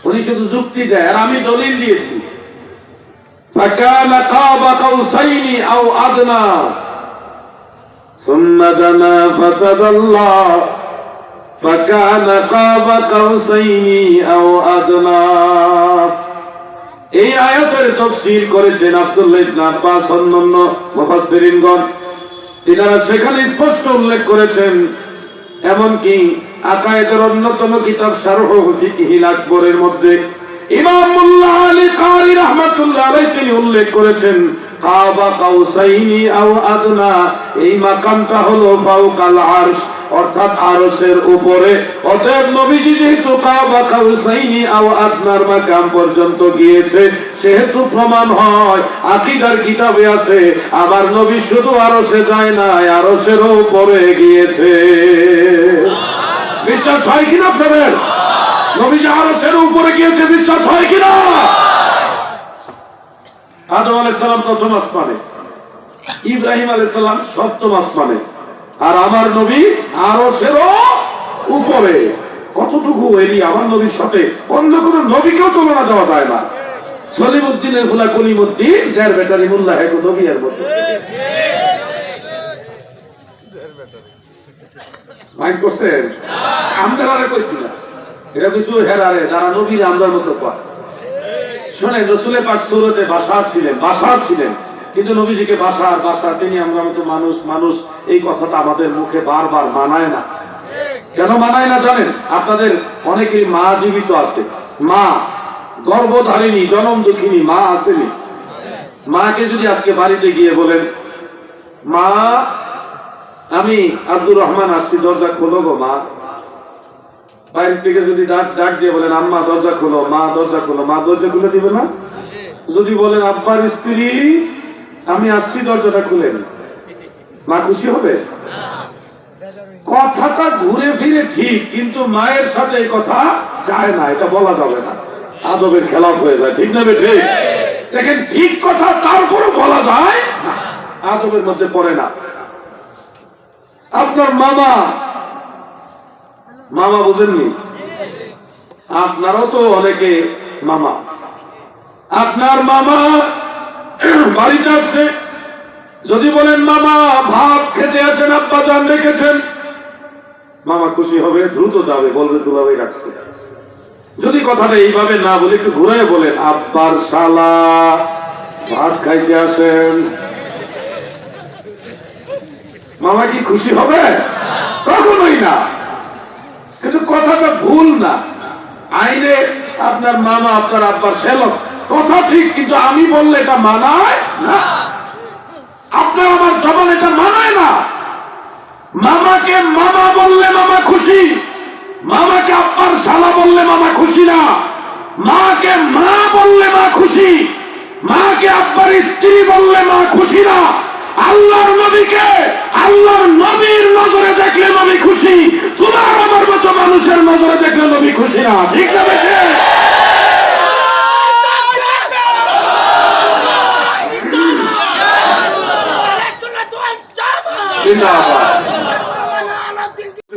উনি শুধু যুক্তি দেয়, আর আমি দলিল দিয়েছি। فَكَانَ قَابَ قَوْسَيْنِ أَوْ أَدْنَى ثُمَّ دَنَا فَتَدَلَّى فَكَانَ قَابَ قَوْسَيْنِ أَوْ أَدْنَى। এই আয়াতের তাফসীর করেছেন আব্দুল্লাহ ইবনে আব্বাস অন্যান্য মুফাসসিরিনগণ। তিনারা সেখানে স্পষ্ট উল্লেখ করেছেন, এমনকি আকায়েদের অন্যতম কিতাব শারহ ফিকহিল আকবরের মধ্যে ইমাম মুল্লা আলী কারি রাহমাতুল্লাহ আলাইহি তিনি উল্লেখ করেছেন, কাবা কাউসাইনি আও আদনা, এই মাকামটা হলো ফাওকাল আরশ, অর্থাৎ আরশের উপরে। অতএব নবীজি যেহেতু কাবা কাউসাইনি আও আদনার মাকাম পর্যন্ত গিয়েছে, সেহেতু প্রমাণ হয় আকীদার কিতাবে আছে আমার নবী শুধু আরশে যায় না, আরশের উপরে গিয়েছে। বিশ্বাস হয় কিনা আপনাদের? নবীজি আরশের উপরে গিয়েছে, বিশ্বাস হয় কিনা? আদম আলাইহিস সালাম প্রথম আসমানে, ইব্রাহিম আলাইহিস সালাম সপ্তম আসমানে, আর আমার নবী আরশেরও উপরে। কতটুকু এরিয়া আমার নবীর সাথে অন্য কোন নবীকেও তুলনা দেওয়া যায় না। সলিমউদ্দিনের ফুলা কলিমউদ্দিন যার ব্যাটারি মোল্লা এক নবী এর মতো। মাইন্ড করছেন? আমরা আরে কইছি না, এটা কিছু হেরারে যারা নবীর আমরার মতো পায়। শোনেন, রাসূলের পাক সূরতে বাশার ছিলেন, কিন্তু নবীজিকে বাসার বাসা, তিনি আমরা মতো মানুষ মানুষ, এই কথাটা আমাদের মুখে বারবার মানায় না। কেন মানায় না জানেন? আপনাদের অনেকেই মা জীবিত আছে, মা গর্ভধারিণী জনম দুঃখিনী মা আসেনি। মাকে যদি আজকে বাড়িতে গিয়ে বলেন, মা আমি আব্দুর রহমান আসছি, দরজা খোলো গো মা, বাইরে থেকে যদি ডাক দিয়ে বলেন আম্মা দরজা খোলো, মা দরজা খোলো, মা দরজা খুলে দিবে না? যদি বলেন আব্বার স্ত্রী আমি আসছি, দরজাটা খুলেন, মা খুশি হবে? কথাটা ঘুরে ফিরে ঠিক, কিন্তু মায়ের সাথে এই কথা যায় না, এটা বলা যাবে না, আদবের খেলাফ হয়ে যায়। ঠিক না বেঠে? দেখেন, ঠিক কথা তারপরে বলা যায় না, আদবের মধ্যে পড়ে না। আপনার মামা, মামা বুঝেননি? আপনারও তো অনেকে মামা। আপনার মামা বাড়িতে আসছে, যদি বলেন মামা ভাত খেতে আসেন, আব্বা জান রেখেছেন, মামা খুশি হবে, দ্রুত যাবে, বলবে দুলাভাই রাখছে। যদি কথাটা এইভাবে না বলে একটু ঘুরে বলেন আব্বার শালা ভাত খাইতে আসেন, মামা কি খুশি হবে? কখনোই না। কিন্তু কথাটা ভুল না। আইনে আপনার মামা আপনার আব্বার শেলক, কথা ঠিক, কিন্তু আমি বললে এটা মানায় না, আপনার আমার জবান এটা মানায় না। মামাকে মামা বললে মামা খুশি, মামাকে আব্বার শালা বললে মামা খুশি না। মাকে মা বললে মা খুশি, মাকে আব্বার স্ত্রী বললে মা খুশি না। আল্লাহর নবীকে আল্লাহর নবীর নজরে দেখলে নবী খুশি, তোমার আমার মতো মানুষের নজরে দেখলে নবী খুশি না। ঠিক না বেঠে?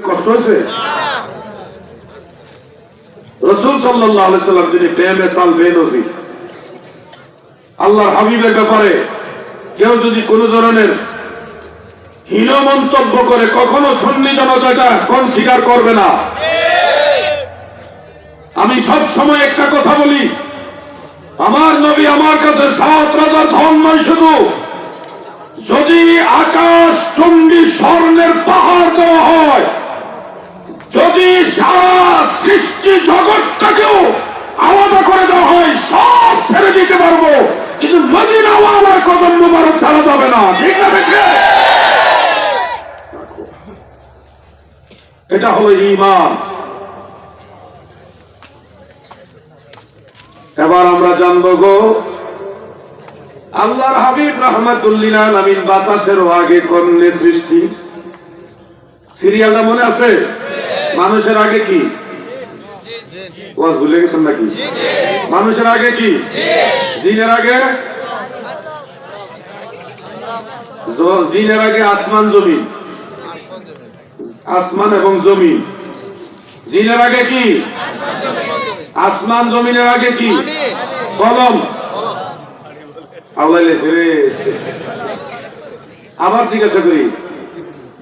কষ্ট হয়েছে? রাসূল সাল্লাল্লাহু আলাইহি সাল্লাম তিনি বেমিসাল বেনজির, আল্লাহর হাবিবের ব্যাপারে কেউ যদি কোন ধরনের হীন মন্তব্য করে, কখনো সুন্নি জনতা কনসিডার করবে না। আমি সব সময় একটা কথা বলি, আমার নবী আমার কাছে 7 রাজার ধন নয়, শুধু যদি আকাশ চণ্ডী স্বর্ণের পাহাড় দেওয়া হয়, যদি সারা সৃষ্টি জগৎটাকেও আলাদা করে দেওয়া হয়, সব ছেড়ে দিতে পারবো, কিন্তু মদিনা ওয়ালার কদম মুবারক ছাড়া যাবে না। ঠিক না বেঠে? এটা হলো ঈমান। এবার আমরা জানবো গো, আল্লাহর হাবিব রাহমাতুল লিল আলামিন বাতাসেরও আগে কন্যা সৃষ্টি, সিরিয়ালটা মনে আছে? মানুষের আগে কি? ওয়াজ ভুলে গেছেন নাকি? মানুষের আগে কি? জিনের আগে? জিনের আগে আসমান জমিন, আসমান এবং জমিন। জিনের আগে কি? আসমান জমিনের আগে কি? কলম। আবার জিজ্ঞাসা করি,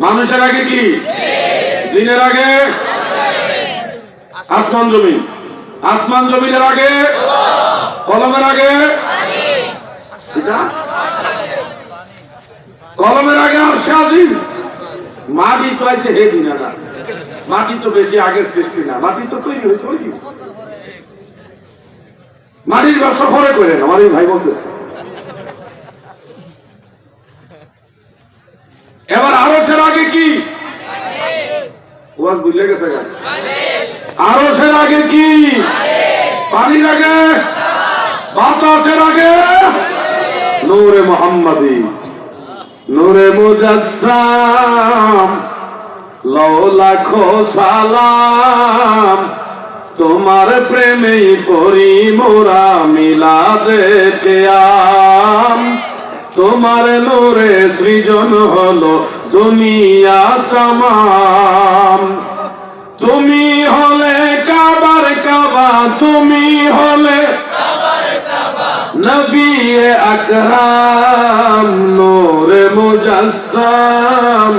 মানুষের আগে কি? জিনের আগে আসমান জমিন, আসমান জমিনের আগে কলমের আগে, কলমের আগে আরশে আজিম। মাটি তো আছে হে দিনা না, মাটি তো বেশি আগে সৃষ্টি না, মাটি তো তৈরি হয়েছে ওই দিন। মাটির ব্যবসা পরে করে না, আমার এই ভাই বলতেছে। এবার আরশের আগে কি? ওয়াজ বুঝলে গেছে? আরশের আগে কি? পানির আগে, বাতাসের আগে নূরে মুহাম্মাদি, নূরে মুজাসসাম, লাও লাখো সালাম, তোমার প্রেমেই পড়ি মোরা মিলাদে কিয়াম। তোমার নূরে সৃজন হলো দুনিয়া তামাম। তুমি হলে কাবার কাবা, তুমি হলে নবী আকরাম, নূরে মুজাসসাম,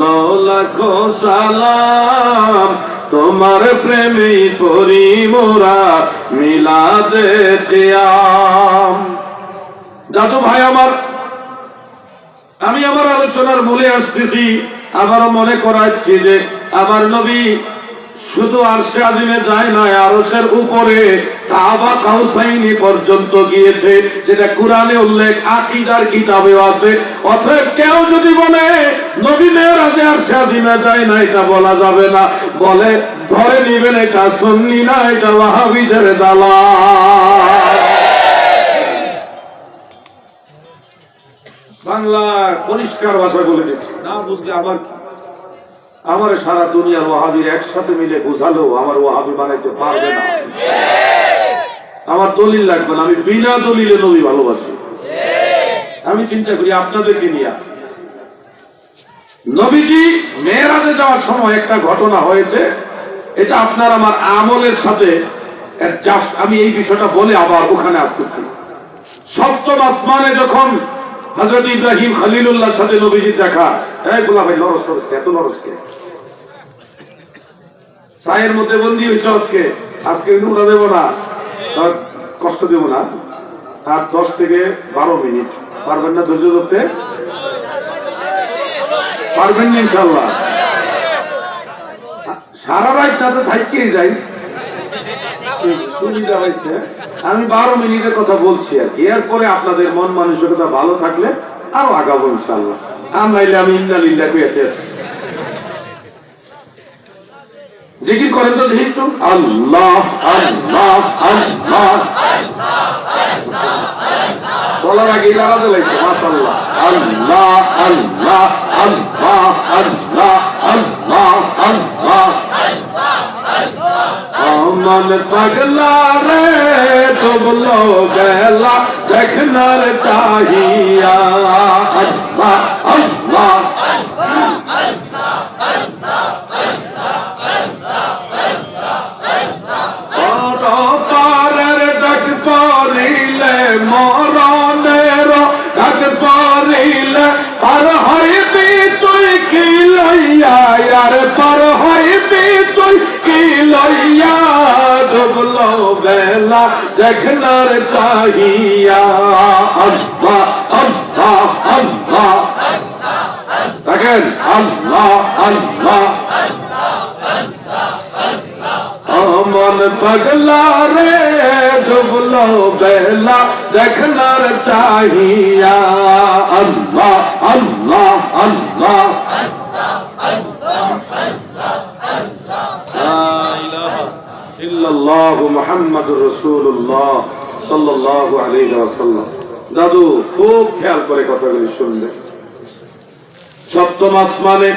লাও লাখো সালাম, তোমার প্রেমেই পড়ি মোরা মিলাদে কিয়াম। দাদু ভাই আমার, আমি আমার আলোচনার মূলে আসতেছি, আবারও মনে করাচ্ছি যে আমার নবী শুধু আরশে আজিমে যায় না, আরশের উপরে কাবা কাউসাইনি পর্যন্ত গিয়েছে, যেটা কোরআনে উল্লেখ, আকীদার কিতাবেও আছে। অতএব কেউ যদি বলে নবী মেরাজে আরশে আজিমে যায় না, এটা বলা যাবে না, বলে ধরে নেবেন এটা সুন্নি না, এটা ওয়াহাবিদের দালাল। বাংলা পরিষ্কার ভাষা বলে দিচ্ছি, না বুঝলে আমার সারা দুনিয়ার ওয়াহাবির একসাথে মিলে বুঝালেও আমার ওয়াহাবি বানাইতে পারবে না। আমার দলিল লাগবে না, আমি বিনা দলিলে নবী ভালোবাসি। আমি চিন্তা করি আপনাদেরকে নিয়ে, নবীজি মেরাজে যাওয়ার সময় একটা ঘটনা হয়েছে, এটা আপনার আমার আমলের সাথে জাস্ট আমি এই বিষয়টা বলে আবার ওখানে আসতেছি। সপ্তম আসমানে যখন হযরত ইব্রাহিম খলিলুল্লাহর সাথে নবীজির দেখা, এই বলা ভাই লরস লরস এত লরস কে, ছায়ের মধ্যে বন্দি হয়েছে আজকে, আজকে উড়া দেব না, কষ্ট দেব না। আর 10 থেকে 12 মিনিট পারবেন না ধৈর্য ধরতে? পারবেন না ইনশাআল্লাহ? সারা রাত তাতে থাকতেই যাই, সুবিধা হয়েছে। আমি 12 মিনিটের কথা বলছি আর কি, এরপরে আপনাদের মন মানসিকতা ভালো থাকলে আরো আগাবো ইনশাআল্লাহ। আর নাইলে আমি ইন্নালিল্লাহ কইয়া শেষ। জিকির করেন তো দেখি একটু, আল্লাহ আল্লাহ আল্লাহ। বলার আগে লাগাতে লাগছে মাশাআল্লাহ। আল্লাহ আল্লাহ আল্লাহ আল্লাহ আল্লাহ আল্লাহ। মন পাগলা রে ডুবলো বেলা দেখনার চাহিয়া, আল্লাহ আল্লাহ। পারের ডাক পড়িলে মরণের ডাক পড়িলে পার হইবি তুই কি লইয়া, আর পার হইবি তুই কি লইয়া, ডুবলো বেলা দেখনার চাহিয়া, আল্লাহ আল্লাহ আল্লাহ। দেখেন আল্লাহ আল্লাহ। মন পাগলা রে ডুবলো বেলা দেখনার চাহিয়া, আল্লাহ আল্লাহ আল্লাহ। লা ইলাহা ইল্লাল্লাহু মুহাম্মাদুর রাসূলুল্লাহ সাল্লাল্লাহু আলাইহি ওয়াসাল্লাম। দাদু খুব খেয়াল করে কথাগুলি শুনবে। সপ্তম আসমানে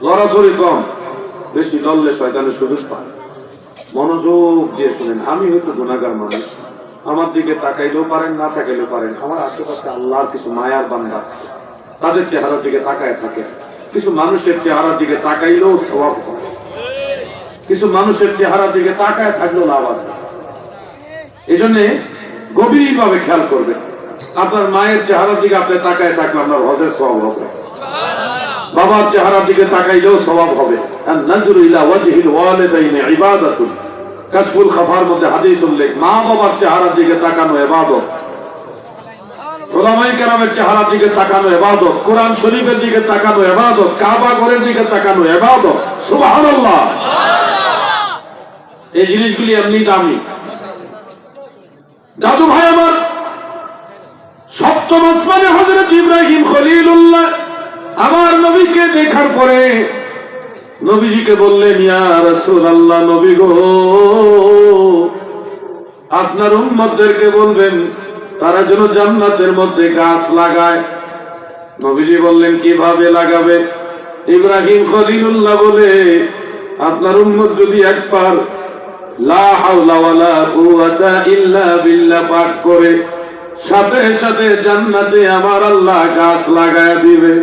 লড়াচড়ি কম, বেশি দললে শয়তানের সুযোগ পায়। মনোযোগ দিয়ে শুনেন। আমি হয়তো গুনাহগার মানুষ, আমার দিকে তাকাইলেও পারেন, না তাকাইলেও পারেন। আমার আশেপাশে আল্লাহর কিছু মায়ার বান্দা আছে, তাদের চেহারার দিকে তাকায় থাকে। কিছু মানুষের চেহারার দিকে তাকাইলেও সওয়াব হয়, কিছু মানুষের চেহারার দিকে তাকায় থাকলেও লাভ আছে। এই জন্য গভীর ভাবে খেয়াল করবেন। আপনার মায়ের চেহারার দিকে আপনি তাকায় থাকলে আপনার হজের সওয়াব হবে, বাবার চেহারার দিকে তাকাইলেও সওয়াব হবে। আর নাজরু ইলা ওয়াজহিল ওয়ালিদাইনি ইবাদাতুন। কাশফুল খাফার মধ্যে হাদিস উল্লেখ, মা বাবার চেহারার দিকে তাকানো ইবাদত, উলামায়ে কেরামের চেহারার দিকে তাকানো ইবাদত, কোরআন শরীফের দিকে তাকানো ইবাদত, কাবা ঘরের দিকে তাকানো ইবাদত। সুবহানাল্লাহ। এই জিনিসগুলি এমনি দামি। দাদু ভাই আমার, সপ্তম আসমানে হযরত ইব্রাহিম খলিলুল্লাহ আমার নবীকে দেখার পরে নবীজিকে বললেন, ইয়া রাসূলুল্লাহ, নবী গো, আপনার উম্মতদেরকে বলবেন তারা যেন জান্নাতের মধ্যে গাছ লাগায়। নবীজি বললেন, কিভাবে লাগাবে? ইব্রাহিম খলিলুল্লাহ বলে, আপনার উম্মত যদি একবার লা হাওলা ওয়ালা কুওয়াতা ইল্লা বিল্লাহ পাঠ করে, সাথে সাথে জান্নাতে আমার আল্লাহ গাছ লাগায় দিবে।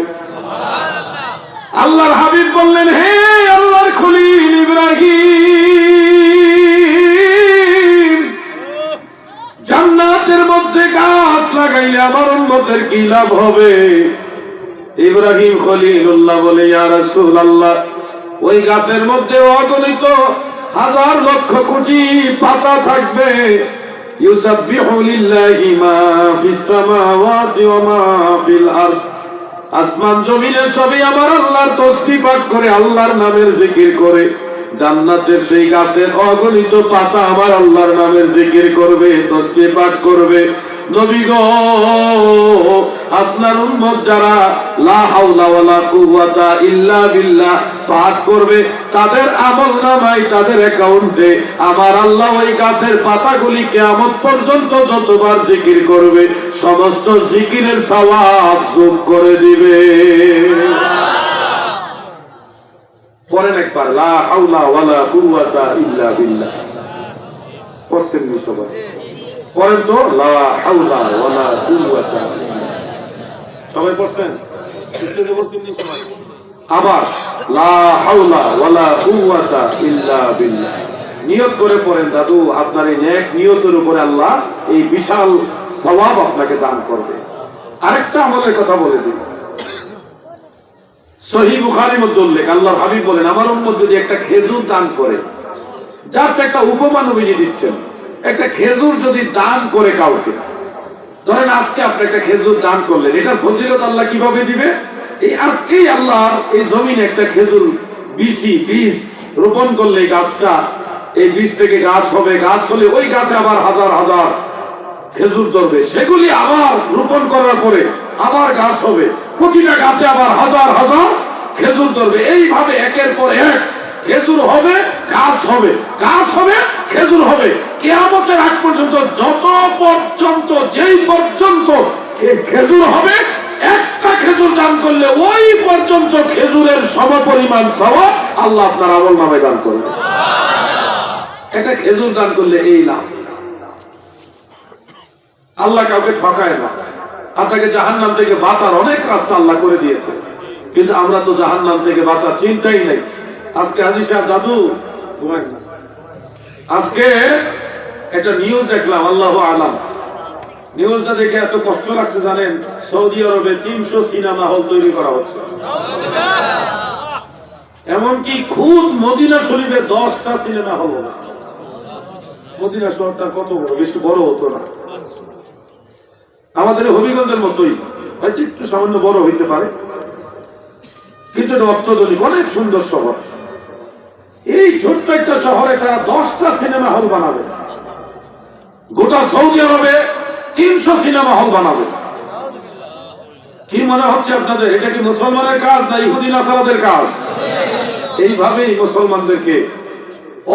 আল্লাহর হাবিব বললেন, হে আল্লাহর খলিল ইব্রাহিম, জান্নাতের মধ্যে গাছ লাগাইলে আমার উম্মতের কি লাভ হবে? ইব্রাহিম খলিলুল্লাহ বলে, ইয়া রাসূলুল্লাহ, ওই গাছের মধ্যে অগণিত হাজার লক্ষ কোটি পাতা থাকবে। ইউসাব্বিহু লিল্লাহি মা ফিস সামাওয়াতি ওয়া মা ফিল আরদ। আসমান জমিনে সবই আমার আল্লাহর তাসবিহ পাঠ করে, আল্লাহর নামের জিকির করে। জান্নাতের সেই গাছের অগণিত পাতা আমার আল্লাহর নামের জিকির করবে, তাসবিহ পাঠ করবে। নবী গো, আপনার উম্মত যারা লা হাওলা ওয়ালা কুওয়াতা ইল্লা বিল্লাহ পাঠ করবে, তাদের আমলনামায়, তাদের অ্যাকাউন্টে আমার আল্লাহ ওই গাছের পাতাগুলি কিয়ামত পর্যন্ত যতবার জিকির করবে সমস্ত জিকিরের সওয়াব যোগ করে দিবে। পড়েন একবার, লা হাওলা ওয়ালা কুওয়াতা ইল্লা বিল্লাহ। পড়ছেন নি সবাই? পড়েন তো, লা হাওলা ওয়ালা কুওয়াতা। সবাই পড়ছেন? পড়ছেন নি সবাই? আবার লা হাওলা ওয়ালা কুওয়াতা ইল্লা বিল্লাহ। নিয়ত করে পড়েন দাদু, আপনার এই নেক নিয়তের উপরে আল্লাহ এই বিশাল সওয়াব আপনাকে দান করবে। আরেকটা আমলের কথা বলে দিই, সহিহ বুখারীর মধ্যে উল্লেখ, আল্লাহর হাবিব বলেন, আমার উম্মত যদি একটা খেজুর দান করে, জাস্ট একটা উপমা নবীজি দিচ্ছেন, একটা খেজুর যদি দান করে কাউকে, ধরেন আজকে আপনি একটা খেজুর দান করলেন, এটার ফজিলত আল্লাহ কিভাবে দিবে? এই আজকেই আল্লাহ এই জমিনে একটা খেজুর বীজ রোপণ করলে এই গাছটা, এই বীজ থেকে গাছ হবে, গাছ হলে ওই গাছে আবার হাজার হাজার খেজুর ধরবে, সেগুলি আবার রোপণ করার পরে আবার গাছ হবে, প্রতিটা গাছে আবার হাজার হাজার খেজুর ধরবে। এইভাবে একের পর এক খেজুর হবে, গাছ হবে, গাছ হবে, খেজুর হবে, কিয়ামতের আগ পর্যন্ত, যত পর্যন্ত, যেই পর্যন্ত খেজুর হবে, একটা খেজুর দান করলে ওই পর্যন্ত খেজুরের সমপরিমাণ সওয়াব আল্লাহ আপনার আমলনামায় দান করবে। একটা খেজুর দান করলে এই লাভ। আল্লাহ কাউকে ঠকায় না। আপনাকে জাহান্নাম থেকে বাঁচার অনেক রাস্তা আল্লাহ করে দিয়েছে, কিন্তু আমরা তো জাহান্নাম থেকে বাঁচার চিন্তাই নেই। আজকে হাজী সাহেব, দাদু আজকে একটা নিউজ দেখলাম, আল্লাহু আলাম, নিউজটা দেখে এত কষ্ট লাগছে জানেন, সৌদি আরবে 300 সিনেমা হল তৈরি করা হচ্ছে। এমনকি খুদ মদিনা শরীফে 10টা সিনেমা হল। মদিনা শহরটা কত বড়, বেশি বড় হতো না, আমাদের হবিগঞ্জের মতোই, হয়তো একটু সামান্য বড় হইতে পারে, কিন্তু এটা অত্যধুনিক, অনেক সুন্দর শহর। এই ছোট্ট একটা শহরে তারা 10টা সিনেমা হল বানাবে। গোটা সৌদি আরবে 300 সিনেমা হল বানাবে। কি মনে হচ্ছে আপনাদের, এটা কি মুসলমানের কাজ না ইহুদি নাসারাদের কাজ? এইভাবেই মুসলমানদেরকে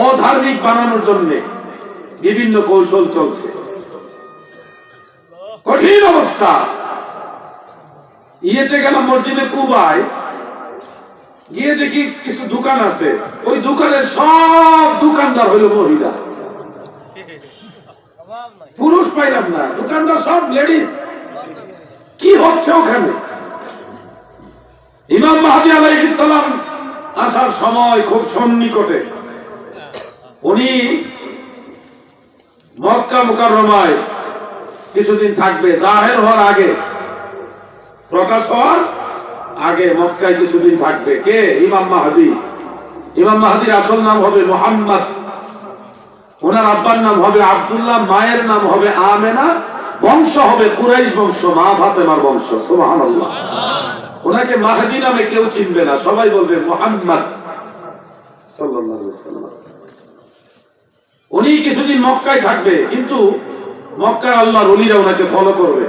অধার্মিক বানানোর জন্য বিভিন্ন কৌশল চলছে। কঠিন অবস্থা। ইয়েতে গেলাম মসজিদে কুবায়, গিয়ে দেখি কিছু দোকান আছে, ওই দোকানের সব দোকানদার হইল মহিলা, পুরুষ পাইলাম না, দোকানদার সব লেডিস। কি হচ্ছে ওখানে? ইমাম মাহদী আলাইহিস সালাম আসার সময় খুব সন্নিকটে। উনি মক্কা মুকাররমায় কিছুদিন থাকবে, জাহের হওয়ার আগে, প্রকাশ হওয়ার আগে মক্কায় কিছুদিন থাকবে। কে? ইমাম মাহদী। ইমাম মাহদীর আসল নাম হবে মুহাম্মদ, ওনার আব্বার নাম হবে আব্দুল্লাহ, মায়ের নাম হবে আমেনা, বংশ হবে কুরাইশ বংশ, মা ফাতেমার বংশ। সুবহানাল্লাহ। ওনাকে মাহদী নামে কেউ চিনবে না, সবাই বলবে মুহাম্মদ সাল্লাল্লাহু আলাইহি ওয়াসাল্লাম। উনি কিছুদিন মক্কায় থাকবে, কিন্তু মক্কায় আল্লাহর ওলিরা ওনাকে ফলো করবে।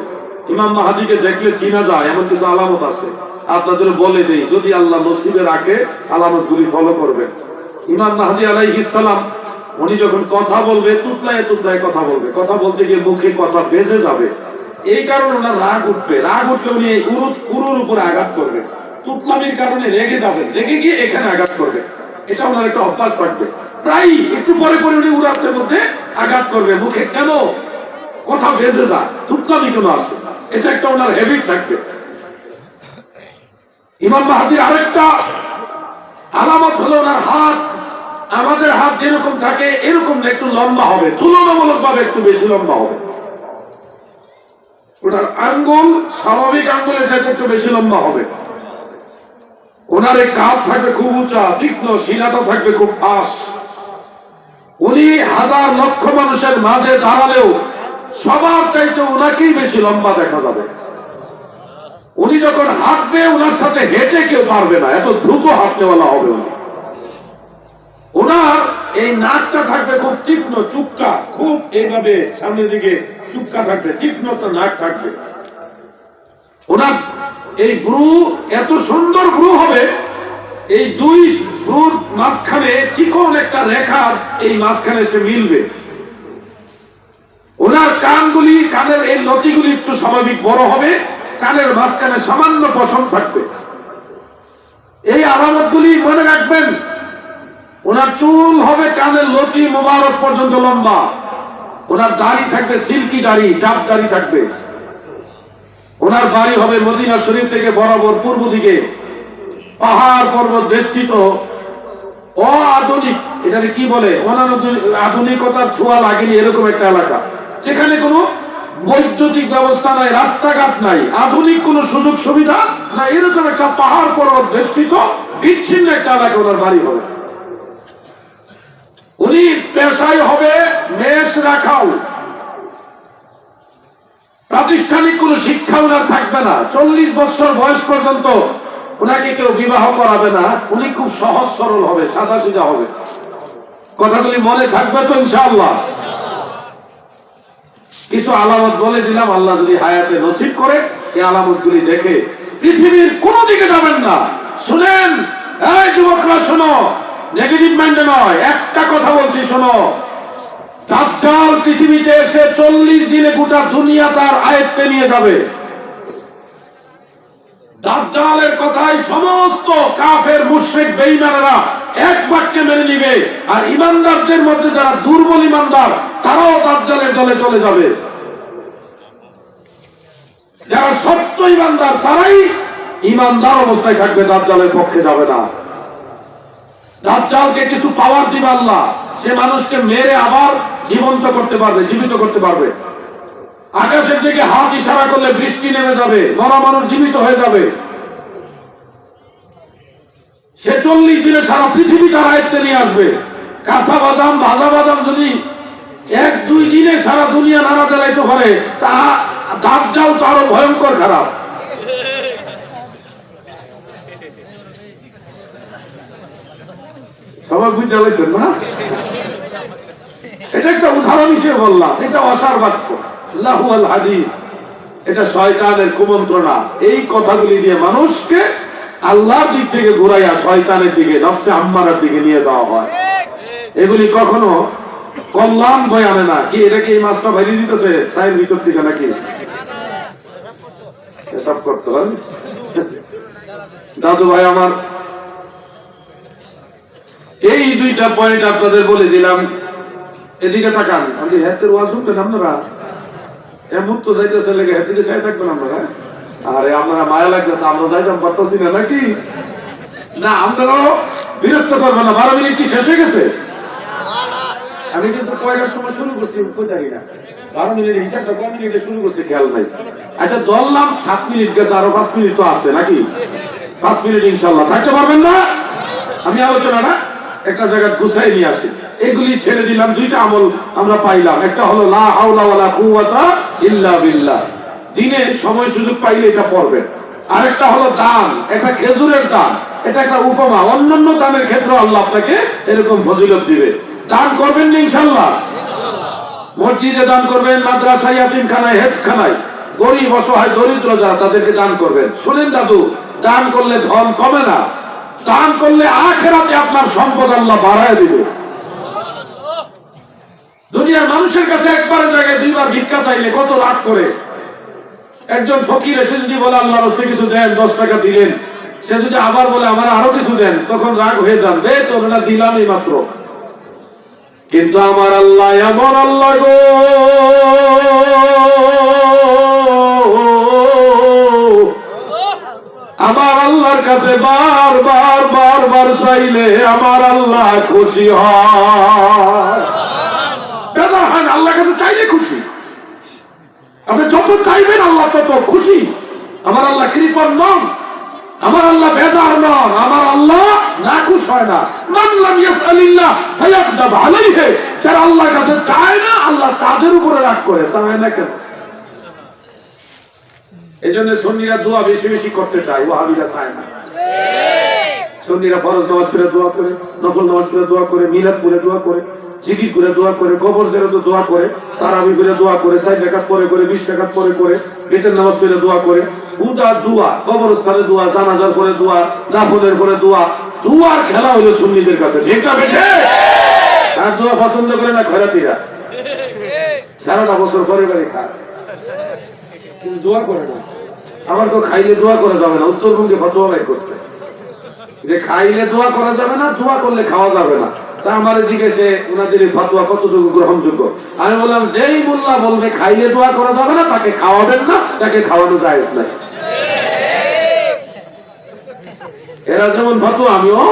ইমাম মাহদীকে দেখলে চিনা যায় এমন কিছু আলামত আছে, আপনাদের বলে দেই, যদি আল্লাহ নসিবে রাখে আলামতগুলি ফলো করবে। ইমাম মাহদী আলাইহিস সালাম উনি যখন কথা বলবে, তুতলায় তুতলায় কথা বলবে, কথা বলতে গিয়ে মুখে কথা বেজে যাবে, এই কারণে ওনার রাগ উঠবে। রাগ উঠলে উনি এই উরুর উপরে আঘাত করবে, তুতলামির কারণে রেগে যাবেন, রেগে গিয়ে এখানে আঘাত করবে। এটা ওনার একটা অভ্যাস থাকবে, প্রায় একটু পরে পরে উনি উরাতের মধ্যে আঘাত করবে মুখে, কেন? কথা বেজে যায়, তুতলামি কেন আসে, এটা একটা ওনার হ্যাবিট থাকবে। ইমাম মাহদীর আরেকটা আলামত হলো ওনার হাত আমাদের হাত যেরকম থাকে এরকম না, একটু লম্বা হবে, তুলনামূলক ভাবে একটু বেশি লম্বা হবে। ওনার আঙ্গুল স্বাভাবিক আঙ্গুলের চাইতে একটু বেশি লম্বা হবে। ওনার এই কাঁধ থাকবে খুব উঁচা, তীক্ষ্ণ, শিরাটা থাকবে খুব ফাঁস। উনি হাজার লক্ষ মানুষের মাঝে দাঁড়ালেও সবার চাইতে ওনাকেই বেশি লম্বা দেখা যাবে। উনি যখন হাঁটবে ওনার সাথে হেঁটে কেউ পারবে না, এত দ্রুত হাঁটনেওয়ালা হবে উনি। ওনার এই নাকটা থাকবে খুব তীক্ষ্ণ, চুক্কা, খুব এইভাবে সামনের দিকে চুক্কা থাকবে, তীক্ষ্ণতা নাক থাকবে। ওনার এই ভ্রু এত সুন্দর ভ্রু হবে, এই দুই ভ্রুর মাঝখানে চিকন একটা রেখা এই মাঝখানে এসে মিলবে। ওনার কানগুলি, কানের এই লতিগুলি একটু স্বাভাবিক বড় হবে, কানের মাঝখানে সামান্য পশম থাকবে। এই আলামতগুলি মনে রাখবেন। ওনার চুল হবে কানের লতি মোবারক পর্যন্ত লম্বা। ওনার দাড়ি থাকবে সিল্কি দাড়ি, চাপ দাড়ি থাকবে। ওনার বাড়ি হবে মদিনা শরীফ থেকে বরাবর পূর্ব দিকে, পাহাড় পর্বত বেষ্টিত, অআধুনিক, এটাকে কি বলে, আধুনিকতার ছোঁয়া লাগেনি এরকম একটা এলাকা, যেখানে কোনো বৈদ্যুতিক ব্যবস্থা নাই, রাস্তাঘাট নাই, আধুনিক কোনো সুযোগ সুবিধা না, এরকম একটা পাহাড় পর্বত বেষ্টিত বিচ্ছিন্ন একটা এলাকা ওনার বাড়ি হবে। উনি পেশায় হবে মেষ রাখাল। প্রাতিষ্ঠানিক কোন শিক্ষা ওনার থাকবে না। 40 বছর বয়স পর্যন্ত ওনাকে কেউ বিবাহ করাবে না। উনি খুব সহজ সরল হবে, সাদা সিধা হবে। কথাগুলি মনে থাকবে তো ইনশাআল্লাহ? কিছু আলামত বলে দিলাম, আল্লাহ যদি হায়াতে নসিব করে এই আলামতগুলি দেখে পৃথিবীর কোন দিকে যাবেন না। শুনেন, এই যুবকরা শোনো, নেগেটিভ মাইন্ডে নয়, একটা কথা বলছি শোনো। দাজ্জাল পৃথিবীতে এসে 40 দিনে গোটা দুনিয়া তার আয়ত্তে নিয়ে যাবে। দাজ্জালের কথায় সমস্ত কাফের মুশরিক বেঈমানেরা এক বাক্যে মেনে নিবে, আর ইমানদারদের মধ্যে যারা দুর্বল ইমানদার তারাও দাজ্জালের দলে চলে যাবে। যারা সত্য ইমানদার তারাই ইমানদার অবস্থায় থাকবে, দাজ্জালের পক্ষে যাবে না। দাজ্জালকে কিছু পাওয়ার দিবে আল্লাহ, সে মানুষকে মেরে আবার জীবন্ত করতে পারবে, জীবিত করতে পারবে। আকাশের দিকে হাত ইশারা করলে বৃষ্টি নেমে যাবে, মরা মানুষ জীবিত হয়ে যাবে। সে 40 দিনে সারা পৃথিবী তার আয়ত্তে নিয়ে আসবে। কাঁচা বাদাম, ভাজা বাদাম যদি 1-2 দিনে সারা দুনিয়া নাড়া দেলাইতে পারে, তা দাজ্জাল তো আরো ভয়ঙ্কর খারাপ। সবাই বুঝতে পারছেন না? এটা একটা উদাহরণ হিসেবে বললাম, এটা অসার বাক্য, লাহুল হাদিস, এটা শয়তানের কুমন্ত্রণা। এই কথাগুলি দিয়ে মানুষকে আল্লাহর দিক থেকে ঘুরাইয়া শয়তানের দিকে, নফসে আম্মারার দিকে নিয়ে যাওয়া হয়। এগুলি কখনো কল্যাণ বয়ে আনে না। কি এটা কি এই মাছটা বাইরে দিতেছে সাইড ভিতর থেকে নাকি? এসব করতে পারেন দাদু ভাই আমার। এই 2টা পয়েন্ট আপনাদের বলে দিলাম। এদিকে তাকান, আমি হেতের ওয়াজ শুনবেন আপনারা? এমন তো যাইতেছে লেগে হেদিকে সাইড থাকবেন আপনারা। আরে আপনারা মায়া লাগতেছে, আমরা যাইতাম পারতাছি না নাকি? না, আপনারাও বিরক্ত করবেন না। 12 মিনিট কি শেষ হয়ে গেছে? আমি কিন্তু কয়টার সময় শুরু করছি জানি না। 12 মিনিট হিসাবটা কয় মিনিটে শুরু করছি খেয়াল নাই। আচ্ছা ধরলাম 7 মিনিট গেছে, আরো 5 মিনিট তো আছে নাকি? 5 মিনিট ইনশাল্লাহ থাকতে পারবেন না? আমি আলোচনাটা একটা জায়গায় গুছাই নিয়ে আসি। এগুলি ছেড়ে দিলাম। 2টা আমল আমরা পাইলাম। একটা হলো লা হাওলা ওয়ালা কুওয়াতা ইল্লা বিল্লাহ, দিনে সময় সুযোগ পাইলে এটা পড়বেন। আরেকটা হলো দান, একটা খেজুরের দান, এটা একটা উপমা। অন্যান্য দানের ক্ষেত্রে আল্লাহ আপনাকে এরকম ফজিলত দিবে। দান করবেন না ইনশাআল্লাহ? মসজিদে দান করবেন, মাদ্রাসায়, ইয়াতীমখানায়, হেফজখানায়, গরিব অসহায় দরিদ্র যারা তাদেরকে দান করবেন। শুনেন দাদু, দান করলে ধন কমে না, দান করলে আখিরাতে আপনার সম্পদ আল্লাহ বাড়ায় দিবে। দুনিয়ার মানুষের কাছে একবার জায়গায় 2 বার ভিক্ষা চাইলে কত রাগ করে। একজন ফকির এসে যদি বলে আল্লাহর রাস্তায় কিছু দেন, 10 টাকা দিলেন, সে যদি আবার বলে আমার আরো কিছু দেন, তখন রাগ হয়ে যান, বে তোর না দিলামই মাত্র। কিন্তু আমার আল্লাহ এমন আল্লাহ গো, আমার আল্লাহর কাছে বারবার চাইলে আমার আল্লাহ খুশি হয়। বেজার হয় না, আল্লাহর কাছে চাইলে খুশি। আপনি যত চাইবেন আল্লাহ তত খুশি। আমার আল্লাহ কৃপণ নন, আমার আল্লাহ বেজার নন, আমার আল্লাহ নাখুশ হয় না। মান লাম ইয়াসআলিল্লাহ ফায়াকদাব আলাইহি, যারা আল্লাহর কাছে চায় না আল্লাহ তাদের উপরে রাগ করে। চায় না কেন? এই জন্য সুন্নিরা দোয়া বেশি বেশি করতে চায়, ওয়াহাবিরা চায় না। সুন্নিরা ফরজ নামাজ পড়ে দোয়া করে, নফল নামাজ পড়ে দোয়া করে, মিলাদ পড়ে দোয়া করে, জিকির করে দোয়া করে, কবর জিয়ারতে দোয়া করে, তারাবি করে দোয়া করে, 6 রাকাত পরে করে, 20 রাকাত পরে করে, বেতের নামাজ পড়ে দোয়া করে, উদা দোয়া, কবরস্থানে দোয়া, জানাজার পরে দোয়া, দাফনের পরে দোয়া। দোয়ার খেলা হলো সুন্নিদের কাছে, ঠিক না বেঠে? আর দোয়া পছন্দ করে না খয়রাতিরা, সারাটা বছর পরে পরে খায় কিন্তু দোয়া করে না। আমার তো খাইলে দোয়া করা যাবে না, উত্তরবঙ্গে ফতোয়া বের করছে যে খাইলে দোয়া করা যাবে না, দোয়া করলে খাওয়া যাবে না। তা আমারে জিজ্ঞেসে ওনাদের এই ফতোয়া কতটুকু গ্রহণযোগ্য। আমি বললাম যেই মোল্লা বলবে খাইলে দোয়া করা যাবে না তাকে খাওয়াবেন না, তাকে খাওয়ানো জায়েজ নাই। এরা যেমন ফতোয়া আমিও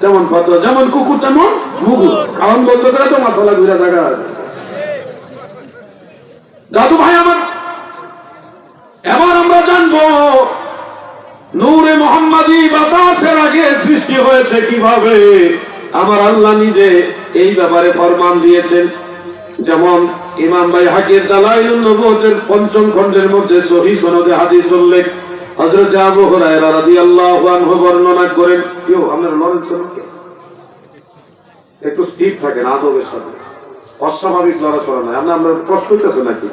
তেমন ফতোয়া, যেমন কুকুর তেমন মুগুর, খাওয়ান বলতে করে তো মশলা ঘুরে থাকা। দাদু ভাই আমার, এবার আমরা জানবো নূরে মুহাম্মাদি বাতাসের আগে সৃষ্টি হয়েছে কিভাবে। আমার আল্লাহ নিজে এই ব্যাপারে ফরমান দিয়েছেন। যেমন ইমাম বাইহাকির দালাইলুন নবুওয়াতের 5ম খণ্ডের মধ্যে সহিহ সনদে হাদিস উল্লেখ, হযরত আবু হুরায়রা রাদিয়াল্লাহু আনহু বর্ণনা করেন। কেউ আপনারা লড়েন শোনেন, একটু স্থির থাকেন আদবের সাথে, অস্বাভাবিক লড়াচড়া নয়। আমরা কষ্ট হইতেছে নাকি?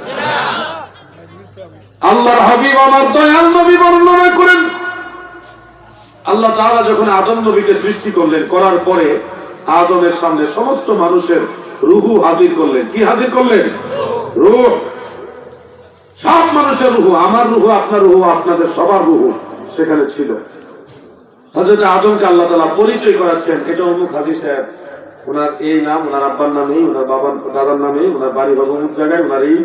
আল্লাহর হাবিব আমার দয়াল নবী বর্ণনা করেন, আল্লাহ তাআলা যখন আদম নবীকে সৃষ্টি করলেন, করার পরে আদমের সামনে সমস্ত মানুষের রূহ হাজির করলেন। কি হাজির করলেন? রূহ। সব মানুষের রূহ, আমার রূহ, আপনার রূহ, আপনাদের সবার রূহ সেখানে ছিল। হযরত আদমকে আল্লাহ তাআলা পরিচয় করাচ্ছেন, এটা অমুক হাজী সাহেব, ওনার এই নাম, ওনার আব্বার নামে, ওনার বাবার দাদার নামে, ওনার বাড়ি হবে অমুক জায়গায়, ওনার এই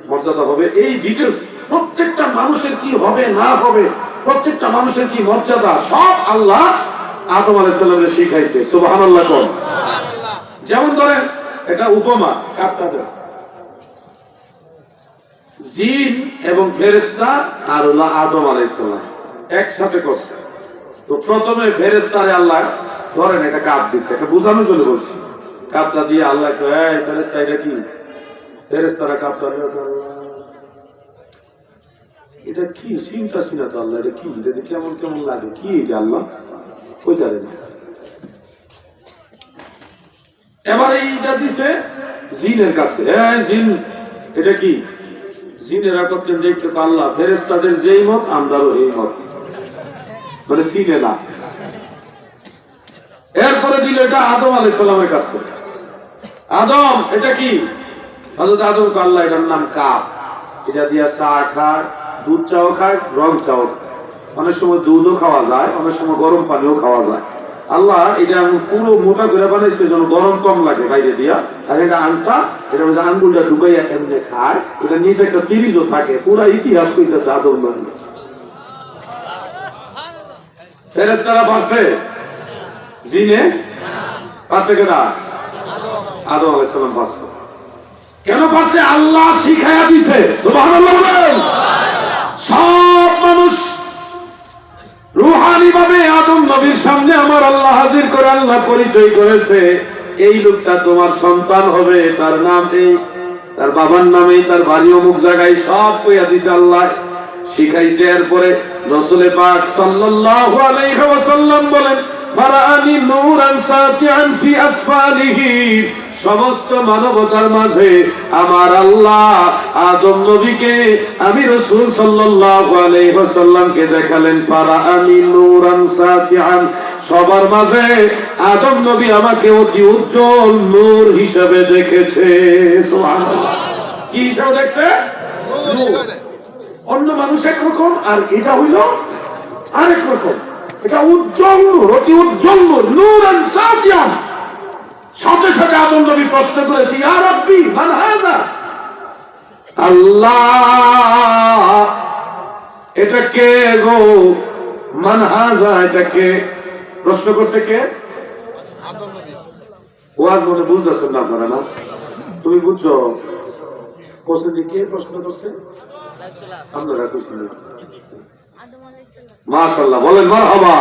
মর্যাদা হবে, এই ডিটেলস প্রত্যেকটা মানুষের কি হবে না হবে, প্রত্যেকটা মানুষের কি মর্যাদা, সব আল্লাহ আদম আলাইহিস সালামের শিখাইছে। সুবহানাল্লাহ কোন। যেমন ধরেন এটা উপমা, কাপটা দেন, জিন এবং ফেরেশতা আর হলো আদম আলাইহিস সালাম একসাথে করছে। তো প্রথমে ফেরেশতারে আল্লাহ ধরেন এটা কাপ দিছে, এটা বোঝানোর জন্য বলছি। কাপটা দিয়ে আল্লাহ কয়, এই ফেরেশতা এটা কি? ফেরেশতারা কাপটা এটা কি চিন্তা ছিল তো আল্লাহ, এটা কি, এটা কেমন কেমন লাগে, কি এটা আল্লাহ কই জানেন। এবারে এইটা দিছে জিনের কাছে, এই জিন এটা কি? জিনেরা করতেন দেখতে আল্লাহ ফেরেশতাদের যেই মত আমরাও এই মত, মানে চিনে না। এরপরে দিল এটা আদম আলাইহিস সালামের কাছে, আদম এটা কি? হযরত আদমকে আল্লাহ এটার নাম কাপ, এটা দিয়া চা খায়, দুধ চাও খায়, রং চাও, অনেক সময় দুধও খাওয়া যায়, অনেক সময় গরম পানিও খাওয়া যায়। আল্লাহ এটা পুরো মোটা করে বানাইছে যেন গরম কম লাগে বাইরে দিয়া, আর এটা আংটা, এটা মধ্যে আঙ্গুলটা ঢুকাইয়া এমনি খায়, এটা নিচে একটা ফ্রিজও থাকে। পুরা ইতিহাস কইতেছে আদম নবী। ফেরেশতারা পাশে, জিনে পাশে, কেনা আদম আলাইহিস সালাম পাশে। কেন পাশে? আল্লাহ শিখায়া দিছে। সুবহানাল্লাহ। সব মানুষ রূহানি ভাবে আদম নবীর সামনে আমার আল্লাহ হাজির করে আল্লাহ পরিচয় করেছে, এই লোকটা তোমার সন্তান হবে, তার নাম এই, তার বাবার নামে, তার বাড়ি অমুক জায়গায়, সব কইয়া দিছে আল্লাহ, শিখাইছে। এরপরে রাসূল পাক সাল্লাল্লাহু আলাইহি ওয়াসাল্লাম বলেন, ফারাআনি নূরান সাতিআন ফি আসফালিহি, সমস্ত মানবতার মাঝে আমার আল্লাহ আদম নবীকে, আমি রাসূল সাল্লাল্লাহু আলাইহি ওয়াসাল্লামকে দেখালেন। ফারাআনি নূরান সাতিআন, সবার মাঝে আদম নবী আমাকে অতি উজ্জ্বল নূর হিসেবে দেখেছে। সুবহানাল্লাহ। কি হিসেবে দেখছে? নূর। অন্য মানুষ একরকম, আর এটা হইল আরেক রকম। এটা উজ্জ্বল নূর, অতি উজ্জ্বল নূর, নূরান সাতিআন। সাথে সাথে আদম নবী প্রশ্ন করেছে, ইয়া রাব্বি মান হাযা, আল্লাহ এটা কে গো? মান হাযা, এটা কে? প্রশ্ন করছে কে? আদম নবী। ওয়াজ বলে বুঝতেছেন না আপনারা? না তুমি বুঝছো? প্রশ্ন কে প্রশ্ন করছে? আপনারা কইছেন মাশাআল্লাহ, বলেন মারহাবা।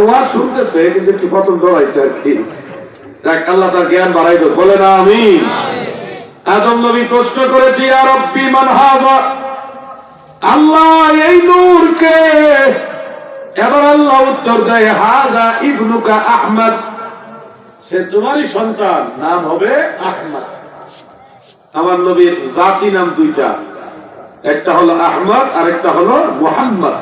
ওয়াজ শুনতেছে কিন্তু কি প্রথম ডরাইছে আর কি। আল্লাহ তার জ্ঞান বাড়াই দেব, বলে না আমিন। আদম নবী প্রশ্ন করেছে, ইয়া রাব্বি মান হাযা, আল্লাহ এই নূরকে, এবার আল্লাহ উত্তর দেয় হাযা ইবনুকা আহমদ, সে তোমারই সন্তান, নাম হবে আহমদ। আমার নবীর জাতি নাম দুইটা, একটা হলো আহমদ আর একটা হলো মুহাম্মদ।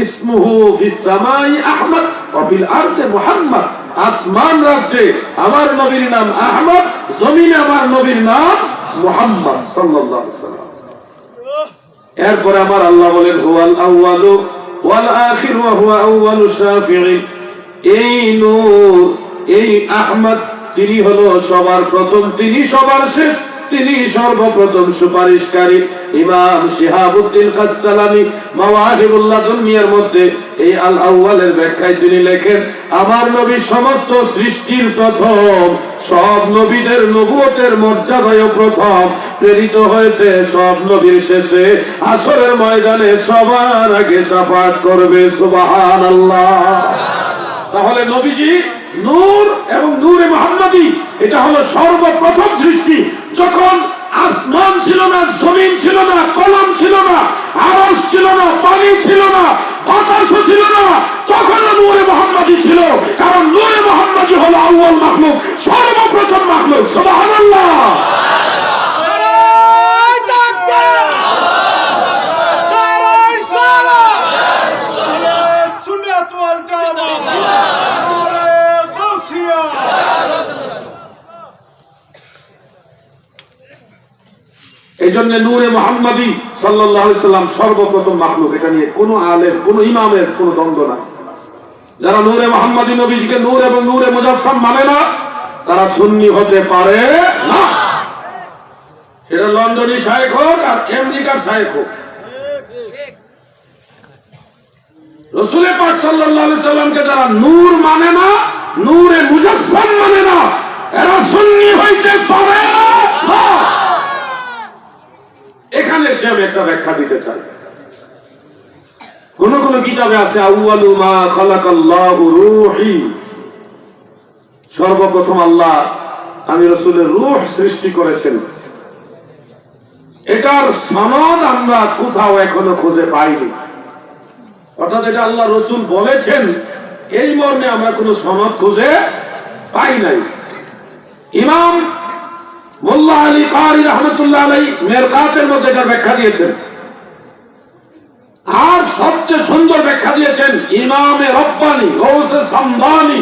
ইসমুহু ফিস সামাই আহমদ ওয়া ফিল আরদি মুহাম্মদ। আসমান রাজ্যে আমার নবীর নাম আহমদ, জমিনে আমার নবীর নাম মুহাম্মদ সাল্লাল্লাহু আলাইহি ওয়াসাল্লাম। এরপর আমার আল্লাহ বলেন হুয়াল আউয়ালু ওয়াল আখির ওয়া হুয়া আউয়ালু শাফিঈ। এই নূর, এই আহমদ, তিনি হলো সবার প্রথম, তিনি সবার শেষ, তিনি সর্বপ্রথম সুপারিশকারী। ইমাম শিহাবুদ্দিন কাসকালানি মাওয়াহিবুল লাদুনিয়ার মধ্যে এই আল আউয়ালের ব্যাখ্যায় তিনি লেখেন, আমার নবী সমস্ত সৃষ্টির প্রথম, সব নবীদের নবুয়তের মর্যাদায় প্রথম, প্রেরিত হয়েছে সব নবীর শেষে, হাসরের ময়দানে সবার আগে শাফাত করবে। সুবহানাল্লাহ। তাহলে নবীজি নূর এবং নূরে মুহাম্মাদি, এটা হলো সর্বপ্রথম সৃষ্টি। যখন আসমান ছিল না, জমিন ছিল না, কলম ছিল না, আরশ ছিল না, পানি ছিল না, বাতাসও ছিল না, তখন নূরে মুহাম্মাদি ছিল। কারণ নূরে মুহাম্মাদি হলো আউয়াল মাখলুক, সর্বপ্রথম মাখলুক। সুবহানাল্লাহ। এই জন্য নূরে মুহাম্মাদি সাল্লাল্লাহু আলাইহি সাল্লাম সর্বপ্রথম মাখলুক। এটা নিয়ে কোনো আলেম, কোনো ইমামের কোনো দ্বন্দ্ব নাই। যারা নূরে মুহাম্মাদি নবীজিকে নূর এবং নূরে মুজাসসাম মানে না, তারা সুন্নি হতে পারে না। সেটা লন্ডনী শায়েখ হোক আর আমেরিকার শায়েখ হোক। রাসূল পাক সাল্লাল্লাহু আলাইহি সাল্লামকে যারা নূর মানে না, নূরে মুজাসসাম মানে না, এরা সুন্নি হইতে পারে না। এখানে সে আমি একটা ব্যাখ্যা দিতে চাই। কোন কোন কিতাবে আছে আউয়ালু মা খালাকাল্লাহু রূহি, সর্বপ্রথম আল্লাহ আমি রাসূলের রূহ সৃষ্টি করেছেন। এটার সনদ আমরা কোথাও এখনো খুঁজে পাইনি। অর্থাৎ এটা আল্লাহ রাসূল বলেছেন, এই মর্মে আমরা কোনো সনদ খুঁজে পাই নাই। ইমাম মোল্লা আলী কারি রহমতুল্লাহ আলাইহি মেরকাতের মধ্যে এটা ব্যাখ্যা দিয়েছেন। আর সবচেয়ে সুন্দর ব্যাখ্যা দিয়েছেন ইমামে রব্বানি, গৌসে সামদানি,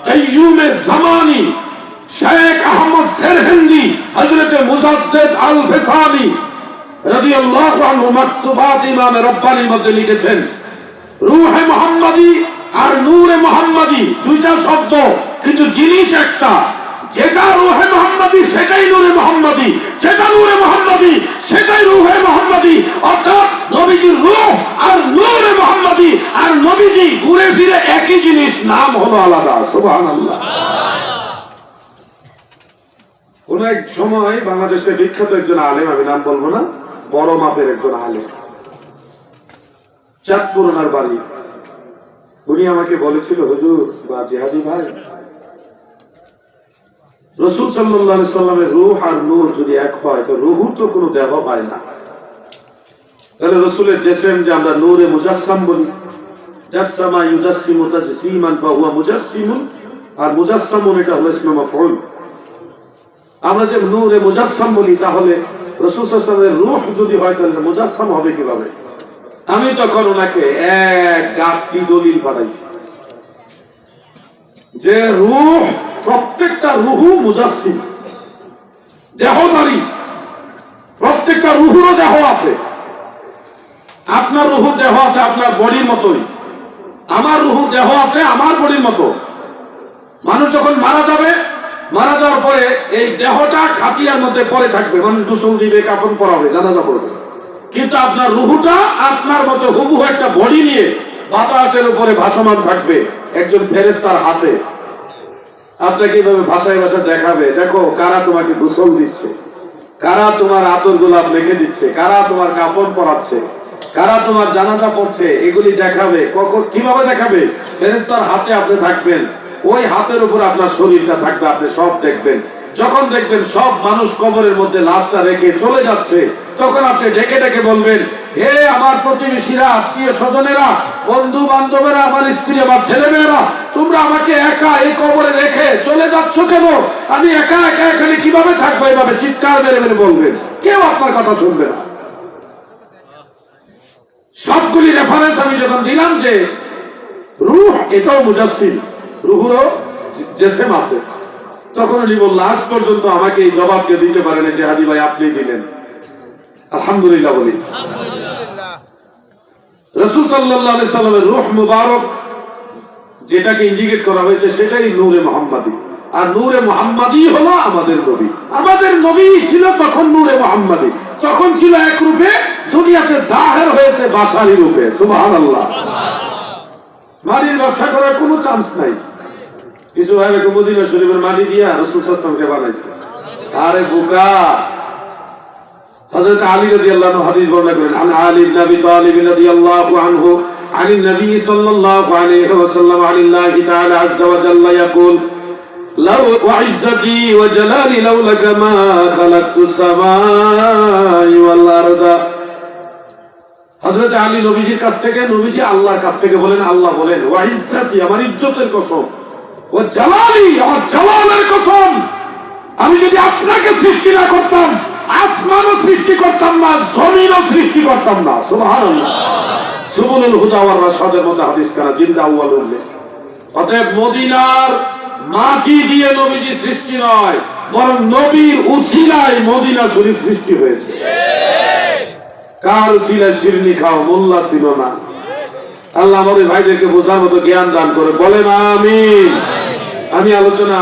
কাইয়ুমে জামানি, শেখ আহমদ সেরহিন্দি, হযরতে মুজাদ্দিদ আল ফিসানি রাদিয়াল্লাহু আনহু মাকতুবাত ইমামে রব্বানির মধ্যে লিখেছেন, রূহে মুহাম্মাদি আর নূরে মুহাম্মাদি দুইটা শব্দ, কিন্তু জিনিস একটা। যেটা রূহে মুহাম্মাদি সেটাই নূরে মুহাম্মাদি, যেটা নূরে মুহাম্মাদি সেটাই রূহে মুহাম্মাদি। অর্থাৎ নবীজির রূহ আর নূরে মুহাম্মাদি আর নবীজি ঘুরে ফিরে একই জিনিস, নাম হলো আলাদা। সুবহানাল্লাহ। কোন এক সময় বাংলাদেশে বিখ্যাত একজন আলেম, আমি নাম বলবো না, বড় মাপের একজন আলেম, চাঁদপুর ওনার বাড়ি। উনি আমাকে বলেছিল, হুজুর বা জিহাদি ভাই, রাসূল সাল্লাল্লাহু আলাইহি সাল্লামের রূহ আর নূর যদি এক হয়, তো রূহুর তো কোনো দেহ হয় না। তাহলে রাসূলের জিসম যে আমরা নূরে মুজাসসাম বলি, জাসসামা ইউজাসসিমু তাজসীমান ফাহুয়া মুজাসসিমুন, আর মুজাসসামুন এটা হলো ইসমে মাফউল। আমরা যে নূরে মুজাসসাম বলি, তাহলে রাসূল সাল্লাল্লাহু আলাইহি ওয়াসাল্লামের রূহ যদি হয়, তাহলে মুজাসসাম হবে কিভাবে? আমি তখন ওনাকে এক গাঁটটি দলিল পাঠাইছি যে রূহ, প্রত্যেকটা রূহু মুজাসসিম, দেহধারী, প্রত্যেকটা রূহুরও দেহ আছে। আপনার রূহুর দেহ আছে আপনার বডির মতোই, আমার রূহুর দেহ আছে আমার বডির মতো। মানুষ যখন মারা যাবে, মারা যাওয়ার পরে এই দেহটা খাটিয়ার মধ্যে পড়ে থাকবে, মানুষ গোসল দিবে, কাফন পরাবে, জানাজা পড়বে, কিন্তু আপনার রূহুটা আপনার মতো হুবহু একটা বডি নিয়ে বাতাসের উপরে ভাসমান থাকবে একজন ফেরেশতার হাতে। আপনাকে এইভাবে ভাষায় ভাষায় দেখাবে, দেখো কারা তোমাকে গোসল দিচ্ছে, কারা তোমার আতর গোলাপ মেখে দিচ্ছে, কারা তোমার কাফন পরাচ্ছে, কারা তোমার জানাজা পড়ছে, এগুলি দেখাবে। কখন কিভাবে দেখাবে? ফেরেশতার হাতে আপনি থাকবেন, ওই হাতের উপর আপনার শরীরটা থাকবে, আপনি সব দেখবেন। যখন দেখবেন সব মানুষ কবরের মধ্যে লাশটা রেখে চলে যাচ্ছে, তখন আপনি ডেকে ডেকে বলবেন, হে আমার প্রতিবেশীরা, আত্মীয় স্বজনেরা, বন্ধু বান্ধবেরা, আমার স্ত্রী, আমার ছেলে মেয়েরা, তোমরা আমাকে একা এই কবরে রেখে চলে যাচ্ছ কেন? আমি একা একা এখানে কিভাবে থাকবো? এইভাবে চিৎকার মেরে মেরে বলবেন, কেউ আপনার কথা শুনবে না। সবগুলি রেফারেন্স আমি যখন দিলাম যে রূহ এটাও মুজাসসিম, রূহরও জেসেম আছে, তখন উনি বলল আজ পর্যন্ত আমাকে এই জবাবকে দিতে পারেন যে হাদি ভাই আপনি দিলেন। আলহামদুলিল্লাহ বলি। রাসূল সাল্লাল্লাহু আলাইহি সাল্লামের রূহ মুবারক যেটাকে ইন্ডিকেট করা হয়েছে সেটাই নূরে মুহাম্মাদি, আর নূরে মুহাম্মাদি হলো আমাদের নবী। আমাদের নবী ছিল তখন নূরে মুহাম্মাদি, তখন ছিল এক রূপে, দুনিয়াতে জাহির হয়েছে বাশারি রূপে। সুবহানাল্লাহ। মানির ব্যবসা করার কোনো চান্স নাই। কিছু ভাবে মদিনা শরীফের মানি দিয়া রাসূল সাল্লাল্লাহু আলাইহি ওয়াসাল্লামকে বানাইছে। আরে বোকা, হযরত আলী রাদিয়াল্লাহু আনহু হাদিস বর্ণনা করেন, আন আলী ইবনে আবি তালিব রাদিয়াল্লাহু আনহু عن النبي صلى الله عليه وسلم عن الله تعالى عز وجل يقول لو وعزتي وجلالي لولا ما خلقت السماء والارض। হযরত আলী নবীজির কাছ থেকে, নবীজি আল্লাহর কাছ থেকে বলেন, আল্লাহ বলেন ওয়াইজ্জাতি আমার ইজ্জতের কসম, ও জালালি আমার জালালের কসম, আমি যদি আপনাকে সৃষ্টি না করতাম আসমানও সৃষ্টি করতাম না, জমিনও সৃষ্টি করতাম না। সুবহানাল্লাহ। সুবুলুল হুদা ওয়ার রাশাদের মধ্যে হাদিস করা জিন্দা আউয়াল উল্লেখ। অতএব মদিনার মাটি দিয়ে নবীজি সৃষ্টি নয়, বরং নবীর উসিলায় মদিনা শরীফ সৃষ্টি হয়েছে। কার উসিলায় শিরনি খাও, মোল্লা ছিল না। আল্লাহ আমাদের ভাইদেরকে বোঝার মতো জ্ঞান দান করে, বলেন আমিন। আমি আলোচনা